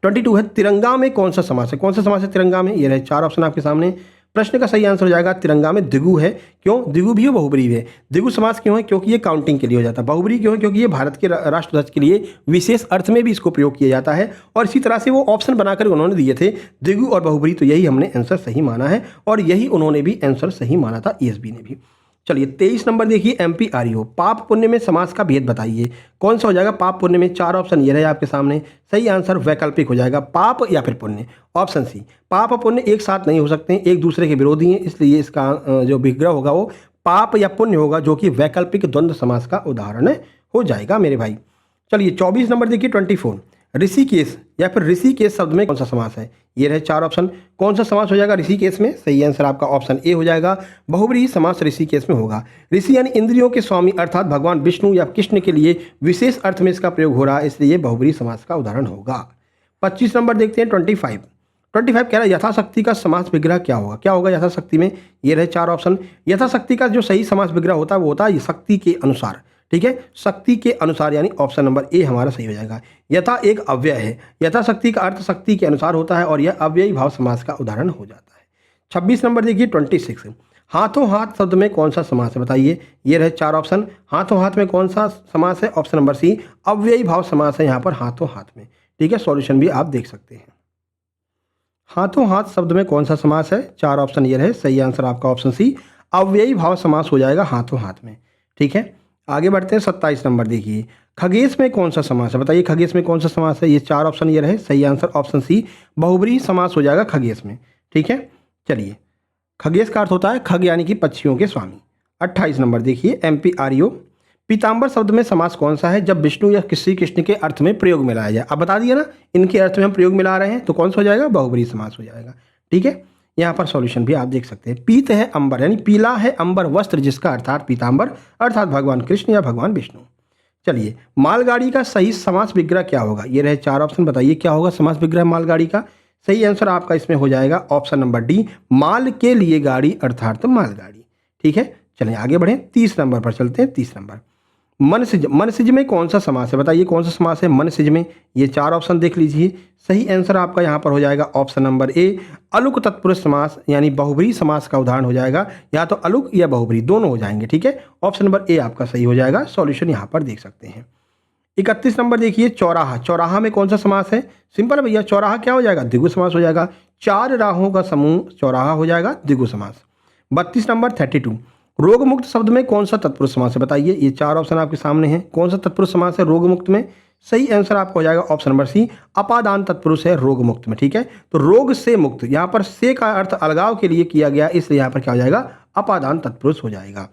22 है तिरंगा में कौन सा समास है। कौन सा समास है तिरंगा में, ये रहे 4 ऑप्शन आपके सामने। प्रश्न का सही आंसर हो जाएगा तिरंगा में द्विगु है। क्यों? द्विगु भी हो, बहुब्री भी है। द्विगु समास क्यों है? क्योंकि ये काउंटिंग के लिए हो जाता है। बहुब्री क्यों है? क्योंकि ये भारत के राष्ट्रध्वज के लिए विशेष अर्थ में भी इसको प्रयोग किया जाता है, और इसी तरह से वो ऑप्शन बनाकर उन्होंने दिए थे द्विगु और बहुब्री, तो यही हमने आंसर सही माना है, और यही उन्होंने भी आंसर सही माना था, ईएसबी ने भी। चलिए 23 नंबर देखिए, एमपी आरईओ, पाप पुण्य में समास का भेद बताइए। कौन सा हो जाएगा पाप पुण्य में। 4 ऑप्शन ये रहे आपके सामने, सही आंसर वैकल्पिक हो जाएगा, पाप या फिर पुण्य, ऑप्शन सी। पाप और पुण्य एक साथ नहीं हो सकते, एक दूसरे के विरोधी हैं, इसलिए इसका जो विग्रह होगा वो पाप या पुण्य होगा, जो कि वैकल्पिक द्वंद्व समास का उदाहरण हो जाएगा मेरे भाई। चलिए 24 नंबर देखिए 24, ऋषिकेश या फिर ऋषिकेश शब्द में कौन सा समास है। ये रहे 4 ऑप्शन, कौन सा समास हो जाएगा ऋषिकेश में, सही आंसर आपका ऑप्शन ए हो जाएगा, बहुब्रीहि समास ऋषिकेश में होगा। ऋषि यानी इंद्रियों के स्वामी, अर्थात भगवान विष्णु या कृष्ण के लिए विशेष अर्थ में इसका प्रयोग हो रहा है, इसलिए बहुब्रीहि समास का उदाहरण होगा। 25 नंबर देखते हैं 25 कह रहा है यथाशक्ति का समास विग्रह क्या होगा। क्या होगा यथाशक्ति में, ये रहे 4 ऑप्शन। यथाशक्ति का जो सही समास विग्रह होता है वो होता है शक्ति के अनुसार। ठीक है, शक्ति के अनुसार, यानी ऑप्शन नंबर ए हमारा सही हो जाएगा। यथा एक अव्यय है, यथाशक्ति का अर्थ शक्ति के अनुसार होता है, और यह अव्ययी भाव समास का उदाहरण हो जाता है। 26 नंबर देखिए 26, हाथों हाथ शब्द में कौन सा समास है बताइए। ये रहे 4 ऑप्शन, हाथों हाथ में कौन सा समास है, ऑप्शन नंबर सी, अव्ययी भाव समास है यहाँ पर हाथों हाथ में। ठीक है, सॉल्यूशन भी आप देख सकते हैं। हाथों हाथ शब्द में कौन सा समास है, 4 ऑप्शन ये रहे, सही आंसर आपका ऑप्शन सी, अव्ययी भाव समास हो जाएगा हाथों हाथ में। ठीक है, आगे बढ़ते हैं 27 नंबर देखिए, खगेश में कौन सा समास है बताइए। खगेश में कौन सा समास है, ये 4 ऑप्शन ये रहे, सही आंसर ऑप्शन सी, बहुब्रीहि समास हो जाएगा खगेश में। ठीक है, चलिए खगेश का अर्थ होता है खग यानी कि पक्षियों के स्वामी। 28 नंबर देखिए, एमपी आरईओ, पीताम्बर शब्द में समास कौन सा है जब विष्णु या श्री कृष्ण के अर्थ में प्रयोग में लाया जाए। अब बता दिया ना, इनके अर्थ में हम प्रयोग में ला रहे हैं, तो कौन सा हो जाएगा, बहुब्रीहि समास हो जाएगा। ठीक है, यहाँ पर सॉल्यूशन भी आप देख सकते हैं। पीत है अंबर, यानी पीला है अंबर वस्त्र जिसका, अर्थात पीताम्बर, अर्थात भगवान कृष्ण या भगवान विष्णु। चलिए मालगाड़ी का सही समास विग्रह क्या होगा। ये रहे 4 ऑप्शन, बताइए क्या होगा समास विग्रह मालगाड़ी का। सही आंसर आपका इसमें हो जाएगा ऑप्शन नंबर डी, माल के लिए गाड़ी अर्थात मालगाड़ी। ठीक है, चलिए आगे बढ़ें, 30 नंबर पर चलते हैं। 30 नंबर, मनसिज में कौन सा समास है बताइए। कौन सा समास है मनसिज में, ये 4 ऑप्शन देख लीजिए, सही आंसर आपका यहाँ पर हो जाएगा ऑप्शन नंबर ए, अलुक तत्पुरुष समास, यानी बहुब्रीहि समास का उदाहरण हो जाएगा, या तो अलुक या बहुब्रीहि दोनों हो जाएंगे। ठीक है, ऑप्शन नंबर ए आपका सही हो जाएगा, सॉल्यूशन यहाँ पर देख सकते हैं। 31 नंबर देखिए, चौराहा, चौराहा में कौन सा समास है। सिंपल है भैया, चौराहा क्या हो जाएगा, द्विगु समास हो जाएगा, 4 राहों का समूह चौराहा हो जाएगा, द्विगु समास। 32 नंबर 32, रोग मुक्त शब्द में कौन सा तत्पुरुष समास है बताइए। ये 4 ऑप्शन आपके सामने हैं, कौन सा तत्पुरुष समास है रोग मुक्त में। सही आंसर आपका हो जाएगा ऑप्शन नंबर सी, अपादान तत्पुरुष है रोग मुक्त में। ठीक है, तो रोग से मुक्त, यहाँ पर से का अर्थ अलगाव के लिए किया गया, इसलिए यहाँ पर क्या हो जाएगा, अपादान तत्पुरुष हो जाएगा।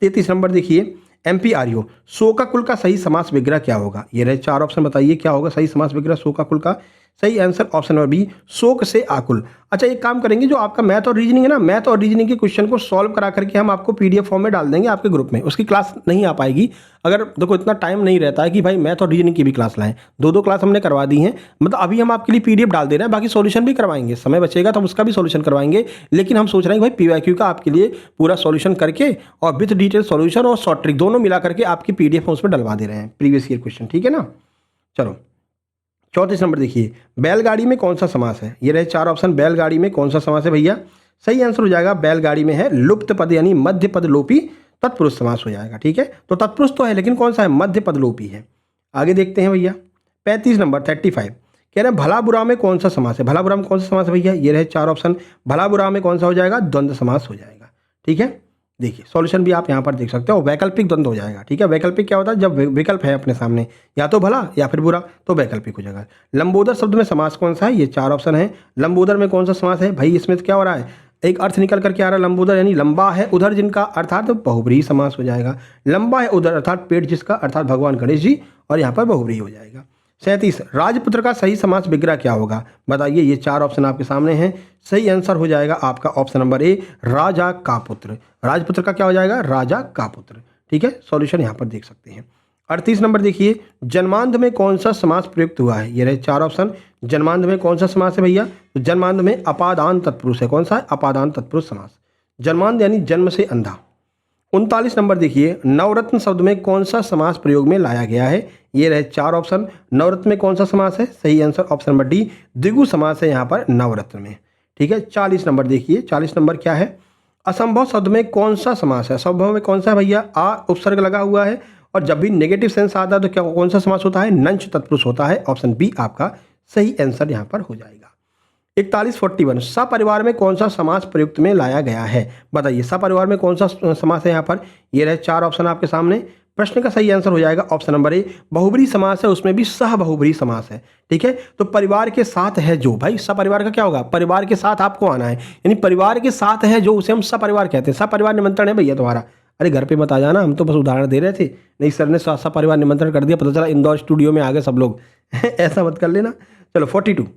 33 नंबर देखिए, एमपी आरईओ, शोकाकुल का सही समास विग्रह क्या होगा। ये रहे 4 ऑप्शन, बताइए क्या होगा सही समास विग्रह शोकाकुल का। सही आंसर ऑप्शन नंबर बी, शोक से आकुल। अच्छा एक काम करेंगे, जो आपका मैथ और रीजनिंग है ना, मैथ और रीजनिंग के क्वेश्चन को सॉल्व करा करके हम आपको पीडीएफ फॉर्म में डाल देंगे आपके ग्रुप में। उसकी क्लास नहीं आ पाएगी, अगर देखो इतना टाइम नहीं रहता है कि भाई मैथ और रीजनिंग की भी क्लास लाएं। 2 क्लास हमने करवा दी हैं, मतलब अभी हम आपके लिए पीडीएफ डाल दे रहे हैं, बाकी सॉल्यूशन भी करवाएंगे, समय बचेगा तो हम उसका भी सॉल्यूशन करवाएंगे। लेकिन हम सोच रहे हैं भाई पीवाईक्यू का आपके लिए पूरा सॉल्यूशन करके और विद डिटेल सॉल्यूशन और शॉर्ट ट्रिक दोनों मिला करके आपकी पीडीएफ उसमें डलवा दे रहे हैं, प्रीवियस ईयर क्वेश्चन। ठीक है ना, चलो 34 नंबर देखिए, बैलगाड़ी में कौन सा समास है? ये रहे 4 ऑप्शन। बैलगाड़ी में कौन सा समास है भैया? सही आंसर हो जाएगा बैलगाड़ी में है लुप्त पद यानी मध्य पद लोपी तत्पुरुष समास हो जाएगा। ठीक है, तो तत्पुरुष तो है लेकिन कौन सा है? मध्य पद लोपी है। आगे देखते हैं भैया 35 नंबर 35 कह रहे हैं भला बुरा में कौन सा समास है? भला बुरा में कौन सा समास है भैया? ये रहे 4 ऑप्शन। भला बुरा में कौन सा हो जाएगा? द्वंद्व समास हो जाएगा। ठीक है, देखिए सॉल्यूशन भी आप यहाँ पर देख सकते हो, वैकल्पिक द्वंद्व हो जाएगा। ठीक है, वैकल्पिक क्या होता है? जब विकल्प है अपने सामने या तो भला या फिर बुरा तो वैकल्पिक हो जाएगा। लंबोदर शब्द में समास कौन सा है? ये 4 ऑप्शन है। लंबोदर में कौन सा समास है भाई? इसमें क्या हो रहा है? एक अर्थ निकल करके आ रहा है लंबोदर यानी लंबा है उधर जिनका, अर्थात बहुब्रीहि समास हो जाएगा। लंबा है उधर अर्थात पेट जिसका, अर्थात भगवान गणेश जी, और यहाँ पर बहुब्रीहि हो जाएगा। 37 राजपुत्र का सही समास विग्रह क्या होगा? बताइए, ये 4 ऑप्शन आपके सामने हैं। सही आंसर हो जाएगा आपका ऑप्शन नंबर ए, राजा का पुत्र। राजपुत्र का क्या हो जाएगा? राजा का पुत्र। ठीक है, सॉल्यूशन यहाँ पर देख सकते हैं। 38 नंबर देखिए, जन्मांध में कौन सा समास प्रयुक्त हुआ है? ये रहे 4 ऑप्शन। जन्मांध में कौन सा समास है भैया? तो जन्मांध में अपादान तत्पुरुष है। कौन सा है? अपादान तत्पुरुष समास। जन्मांध यानी जन्म से अंधा। 39 नंबर देखिए, नवरत्न शब्द में कौन सा समास प्रयोग में लाया गया है? ये रहे 4 ऑप्शन। नवरत्न में कौन सा समास है? सही आंसर ऑप्शन नंबर डी, द्विगु समास है यहाँ पर नवरत्न में। ठीक है, 40 नंबर देखिए, 40 नंबर क्या है? असंभव शब्द में कौन सा समास है? असंभव में कौन सा भैया? आ उपसर्ग लगा हुआ है और जब भी नेगेटिव सेंस आता है तो क्या कौन सा समास होता है? नंच तत्पुरुष होता है। ऑप्शन बी आपका सही आंसर यहाँ पर हो जाएगा। 41 सपरिवार में कौन सा समास प्रयुक्त में लाया गया है? बताइए, सपरिवार में कौन सा समास है यहाँ पर? ये रहे 4 ऑप्शन आपके सामने। प्रश्न का सही आंसर हो जाएगा ऑप्शन नंबर ए, बहुब्रीहि समास है, उसमें भी सह बहुब्रीहि समास है। ठीक है, तो परिवार के साथ है जो, भाई सपरिवार का क्या होगा? परिवार के साथ आपको आना है, यानी परिवार के साथ है जो, उसे हम सपरिवार कहते हैं। सपरिवार निमंत्रण है भैया तुम्हारा। अरे घर पे मत आ जाना, हम तो बस उदाहरण दे रहे थे। नहीं, सर ने सपरिवार निमंत्रण कर दिया, पता चला इंदौर स्टूडियो में आ गए सब लोग। ऐसा मत कर लेना। चलो 42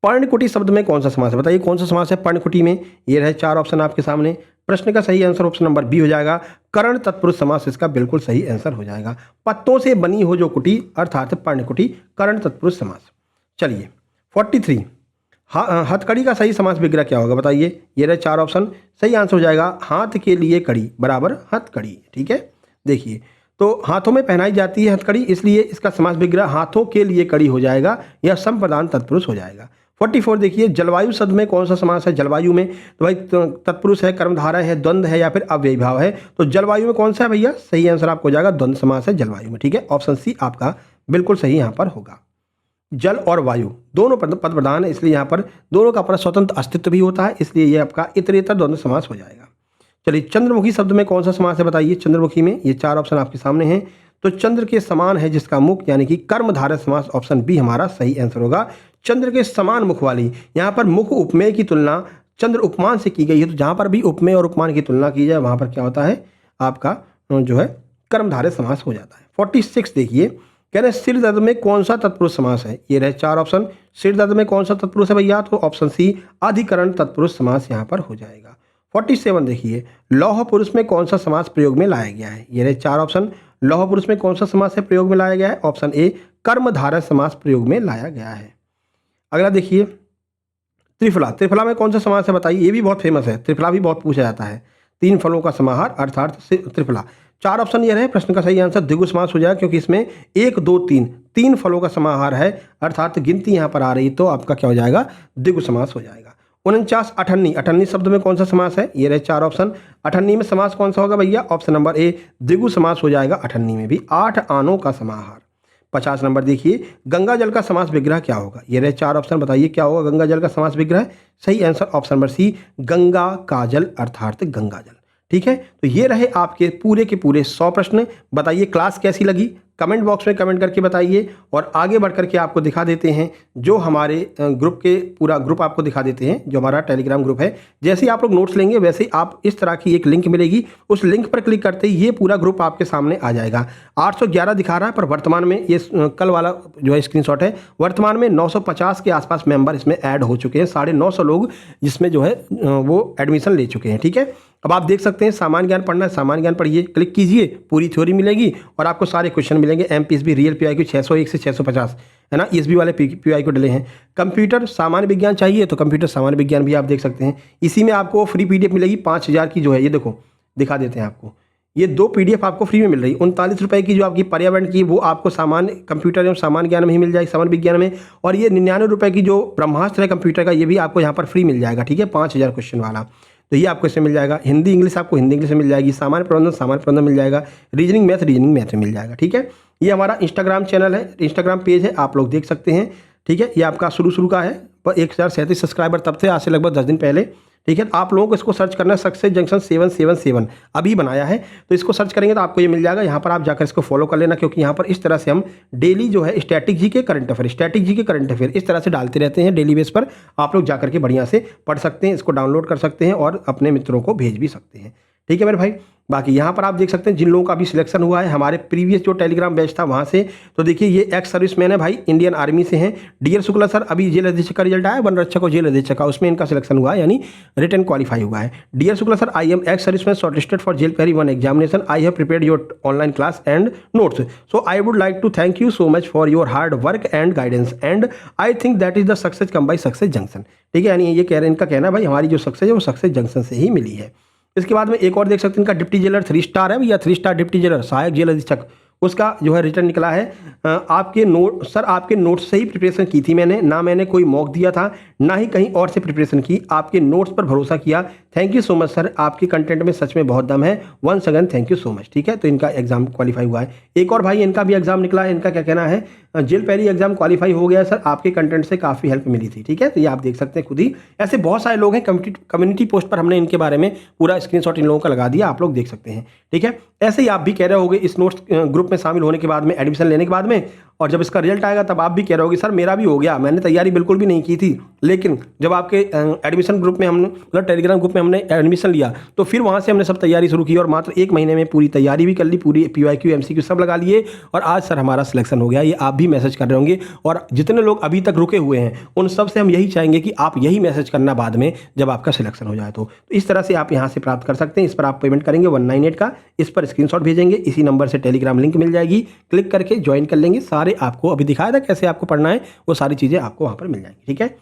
पर्णकुटी शब्द में कौन सा समास है? बताइए कौन सा समास है पर्णकुटी में? ये रहे 4 ऑप्शन आपके सामने। प्रश्न का सही आंसर ऑप्शन नंबर बी हो जाएगा, कर्ण तत्पुरुष समास इसका बिल्कुल सही आंसर हो जाएगा। पत्तों से बनी हो जो कुटी अर्थात पर्णकुटी, कर्ण तत्पुरुष समास। चलिए 43 हथकड़ी का सही समास विग्रह क्या होगा? बताइए, ये रहे 4 ऑप्शन। सही आंसर हो जाएगा हाथ के लिए कड़ी बराबर हथकड़ी। ठीक है, देखिए तो हाथों में पहनाई जाती है हथकड़ी, इसलिए इसका समास विग्रह हाथों के लिए कड़ी हो जाएगा, यह संप्रदान तत्पुरुष हो जाएगा। 44 देखिए, जलवायु शब्द में कौन सा समास है? जलवायु में तो भाई तत्पुरुष है, कर्मधारय है, द्वंद्व है या फिर अव्ययी भाव है। तो जलवायु में कौन सा है भैया? सही आंसर आपको हो जाएगा द्वंद्व समास है जलवायु में। ठीक है, ऑप्शन सी आपका बिल्कुल सही यहाँ पर होगा। जल और वायु दोनों पद प्रधान है, इसलिए यहाँ पर दोनों का अपना स्वतंत्र अस्तित्व भी होता है, इसलिए यह आपका इतरेतर द्वंद्व समास हो जाएगा। चलिए चंद्रमुखी शब्द में कौन सा समास है? बताइए, चंद्रमुखी में ये 4 ऑप्शन आपके सामने हैं। तो चंद्र के समान है जिसका मुख, यानी कि कर्मधारय समास, ऑप्शन बी हमारा सही आंसर होगा। चंद्र के समान मुख वाली, यहाँ पर मुख उपमेय की तुलना चंद्र उपमान से की गई है, तो जहाँ पर भी उपमेय और उपमान की तुलना की जाए वहाँ पर क्या होता है? आपका जो है कर्मधारय समास हो जाता है। 46 देखिए, कह रहे हैं सिर दर्द में कौन सा तत्पुरुष समास है? ये रहे 4 ऑप्शन। सिर दर्द में कौन सा तत्पुरुष है भैया? तो ऑप्शन सी अधिकरण तत्पुरुष समास यहाँ पर हो जाएगा। 47 देखिए, लौह पुरुष में कौन सा समास प्रयोग में लाया गया है? ये रहे 4 ऑप्शन। लौह पुरुष में कौन सा समास है प्रयोग में लाया गया है? ऑप्शन ए, कर्मधारय समास प्रयोग में लाया गया है। अगला देखिए त्रिफला। त्रिफला में कौन सा समास है? बताइए, ये भी बहुत फेमस है, त्रिफला भी बहुत पूछा जाता है। 3 फलों का समाहार अर्थात त्रिफला। 4 ऑप्शन ये रहे। प्रश्न का सही आंसर द्विगु समास हो जाएगा, क्योंकि इसमें 1 2 3 फलों का समाहार है, अर्थात गिनती यहाँ पर आ रही, तो आपका क्या हो जाएगा? द्विगु समास हो जाएगा। 49 अठन्नी। अठन्नी शब्द में कौन सा समास है? ये रहे 4 ऑप्शन। अठन्नी में समास कौन सा होगा भैया? ऑप्शन नंबर ए, द्विगु समास हो जाएगा अठन्नी में भी, 8 आनों का समाहार। 50 नंबर देखिए, गंगा जल का समास विग्रह क्या होगा? ये रहे 4 ऑप्शन। बताइए क्या होगा गंगा जल का समास विग्रह? सही answer option number C, Ganga का जल अर्थात गंगा जल। ठीक है, तो ये रहे आपके पूरे के पूरे 100 प्रश्न। बताइए क्लास कैसी लगी? कमेंट बॉक्स में कमेंट करके बताइए, और आगे बढ़ करके आपको दिखा देते हैं जो हमारे ग्रुप के, पूरा ग्रुप आपको दिखा देते हैं, जो हमारा टेलीग्राम ग्रुप है। जैसे ही आप लोग नोट्स लेंगे वैसे ही आप इस तरह की एक लिंक मिलेगी, उस लिंक पर क्लिक करते ही ये पूरा ग्रुप आपके सामने आ जाएगा। 811 दिखा रहा है, पर वर्तमान में ये कल वाला जो है स्क्रीनशॉट है, वर्तमान में 950 के आसपास मेंबर इसमें ऐड हो चुके हैं। 950 लोग जिसमें जो है वो एडमिशन ले चुके हैं। ठीक है, अब आप देख सकते हैं सामान्य ज्ञान पढ़ना है, सामान्य ज्ञान पढ़िए, क्लिक कीजिए, पूरी थ्योरी मिलेगी और आपको सारे क्वेश्चन मिलेंगे। एमपीएसबी रियल पीआईक्यू 601 से 650 है ना, ईएसबी वाले पीआईक्यू डले हैं। कंप्यूटर सामान्य विज्ञान चाहिए तो कंप्यूटर सामान्य विज्ञान भी आप देख सकते हैं। इसी में आपको फ्री पीडीएफ मिलेगी 5000 की, जो है ये देखो दिखा देते हैं आपको, ये 2 PDF आपको फ्री में मिल रही। 39 रुपये की जो आपकी पर्यावरण की वो आपको सामान्य कंप्यूटर एवं सामान्य ज्ञान में ही मिल जाएगी, सामान्य विज्ञान में। और ये 99 रुपये की जो ब्रह्मास्त्र है कंप्यूटर का, ये भी आपको यहाँ पर फ्री मिल जाएगा, ठीक है, 5000 क्वेश्चन वाला। तो ये आपको इसमें मिल जाएगा। हिंदी इंग्लिश आपको हिंदी इंग्लिश में मिल जाएगी, सामान्य प्रबंधन मिल जाएगा, रीजनिंग मैथ में मिल जाएगा, ठीक है। ये हमारा इंस्टाग्राम चैनल है, इंस्टाग्राम पेज है, आप लोग देख सकते हैं, ठीक है। ये आपका शुरू का है, पर 1037 सब्सक्राइबर तब थे, आज से लगभग 10 दिन पहले, ठीक है। आप लोगों को इसको सर्च करना है, सक्सेस जंक्शन 777 अभी बनाया है, तो इसको सर्च करेंगे तो आपको ये मिल जाएगा। यहाँ पर आप जाकर इसको फॉलो कर लेना, क्योंकि यहाँ पर इस तरह से हम डेली जो है स्टैटिक जी के करंट अफेयर इस तरह से डालते रहते हैं डेली बेस पर। आप लोग जाकर के बढ़िया से पढ़ सकते हैं, इसको डाउनलोड कर सकते हैं और अपने मित्रों को भेज भी सकते हैं, ठीक है मेरे भाई। बाकी यहाँ पर आप देख सकते हैं जिन लोगों का भी सिलेक्शन हुआ है हमारे प्रीवियस जो टेलीग्राम बैच था वहाँ से, तो देखिए ये एक्स सर्विसमैन है भाई, इंडियन आर्मी से हैं। डियर शुक्ला सर, अभी जेल अधीक्षक का रिजल्ट आया, वन रक्षक और जेल अधीक्षक का, उसमें इनका सिलेक्शन हुआ है, यानी रिटर्न क्वालिफाई हुआ है। Dear Shukla sir, I am ex serviceman shortlisted for जेल पेरी 1 examination, I have prepared your online class and notes, so I would like to thank you so much for your hard work and guidance and I think that is the success come by success junction, ठीक है। यानी ये कह रहे हैं, इनका कहना है भाई हमारी जो सक्सेस है वो सक्सेस जंक्शन से ही मिली है। इसके बाद में एक और देख सकते हैं, इनका डिप्टी जेलर 3 स्टार है भैया, 3 स्टार डिप्टी जेलर सहायक जेल अधीक्षक, उसका जो है रिटर्न निकला है। आपके नोट सर, आपके नोट्स से ही प्रिपरेशन की थी मैंने, ना मैंने कोई मॉक दिया था, ना ही कहीं और से प्रिपरेशन की, आपके नोट्स पर भरोसा किया, thank you so much sir, आपके कंटेंट में सच में बहुत दम है, once again thank you so much, ठीक है। तो इनका एग्जाम क्वालिफाई हुआ है। एक और भाई इनका भी एग्जाम निकला है, इनका क्या कहना है, जेल पेरी एग्जाम क्वालिफाई हो गया सर, आपके कंटेंट से काफ़ी हेल्प मिली थी, ठीक है। तो ये आप देख सकते हैं खुद ही, ऐसे बहुत सारे लोग हैं, कम्युनिटी पोस्ट पर हमने इनके बारे में पूरा स्क्रीनशॉट इन लोगों का लगा दिया, आप लोग देख सकते हैं, ठीक है। ऐसे ही आप भी कह रहे होगे इस नोट्स ग्रुप में शामिल होने के बाद में, एडमिशन लेने के बाद में, और जब इसका रिजल्ट आएगा तब आप भी कह रहे होगे सर मेरा भी हो गया, मैंने तैयारी बिल्कुल भी नहीं की थी, लेकिन जब आपके एडमिशन ग्रुप में हमने, मतलब टेलीग्राम ग्रुप में हमने एडमिशन लिया, तो फिर वहाँ से हमने सब तैयारी शुरू की और मात्र 1 महीने में पूरी तैयारी भी कर ली, पूरी PYQ MCQ सब लगा लिए, और आज सर हमारा सिलेक्शन हो गया। ये आप भी मैसेज कर रहे होंगे, और जितने लोग अभी तक रुके हुए हैं उन सब से हम यही चाहेंगे कि आप यही मैसेज करना बाद में जब आपका सिलेक्शन हो जाए। तो इस तरह से आप यहाँ से प्राप्त कर सकते हैं। इस पर आप पेमेंट करेंगे 198 का, इस पर स्क्रीनशॉट भेजेंगे, इसी नंबर से टेलीग्राम लिंक मिल जाएगी, क्लिक करके ज्वाइन कर लेंगे। सारे आपको अभी दिखाया था कैसे आपको पढ़ना है, वो सारी चीज़ें आपको वहाँ पर मिल जाएंगी, ठीक है।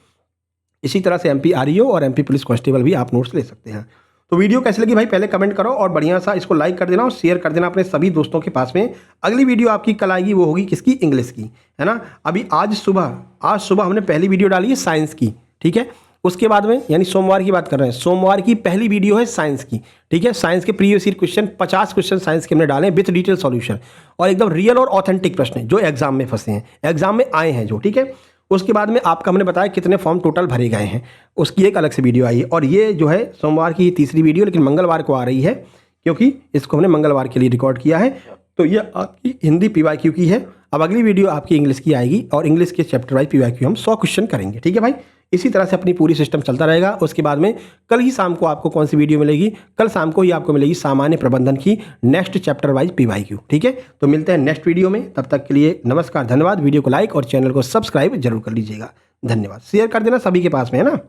इसी तरह से MP REO और MP पुलिस कांस्टेबल भी आप नोट्स ले सकते हैं। तो वीडियो कैसी लगी भाई पहले कमेंट करो, और बढ़िया सा इसको लाइक कर देना और शेयर कर देना अपने सभी दोस्तों के पास में। अगली वीडियो आपकी कल आएगी, वो होगी किसकी, इंग्लिश की, है ना। अभी आज सुबह हमने पहली वीडियो डाली है साइंस की, ठीक है। उसके बाद में, यानी सोमवार की बात कर रहे हैं, सोमवार की पहली वीडियो है साइंस की, ठीक है। साइंस के previous year question 50 question science के हमने डाले हैं विथ डिटेल सॉल्यूशन, और एकदम रियल और ऑथेंटिक प्रश्न जो एग्जाम में फंसे हैं, एग्जाम में आए हैं जो, ठीक है। उसके बाद में आपका हमने बताया कितने फॉर्म टोटल भरे गए हैं, उसकी एक अलग से वीडियो आई है। और ये जो है सोमवार की तीसरी वीडियो, लेकिन मंगलवार को आ रही है, क्योंकि इसको हमने मंगलवार के लिए रिकॉर्ड किया है। तो ये आपकी हिंदी PYQ की है। अब अगली वीडियो आपकी इंग्लिश की आएगी, और इंग्लिश के चैप्टर वाइज PYQ हम 100 क्वेश्चन करेंगे, ठीक है भाई। इसी तरह से अपनी पूरी सिस्टम चलता रहेगा। उसके बाद में कल ही शाम को आपको कौन सी वीडियो मिलेगी, कल शाम को ही आपको मिलेगी सामान्य प्रबंधन की नेक्स्ट चैप्टर वाइज PYQ, ठीक है। तो मिलते हैं नेक्स्ट वीडियो में, तब तक के लिए नमस्कार, धन्यवाद। वीडियो को लाइक और चैनल को सब्सक्राइब जरूर कर लीजिएगा, धन्यवाद। शेयर कर देना सभी के पास में, है ना।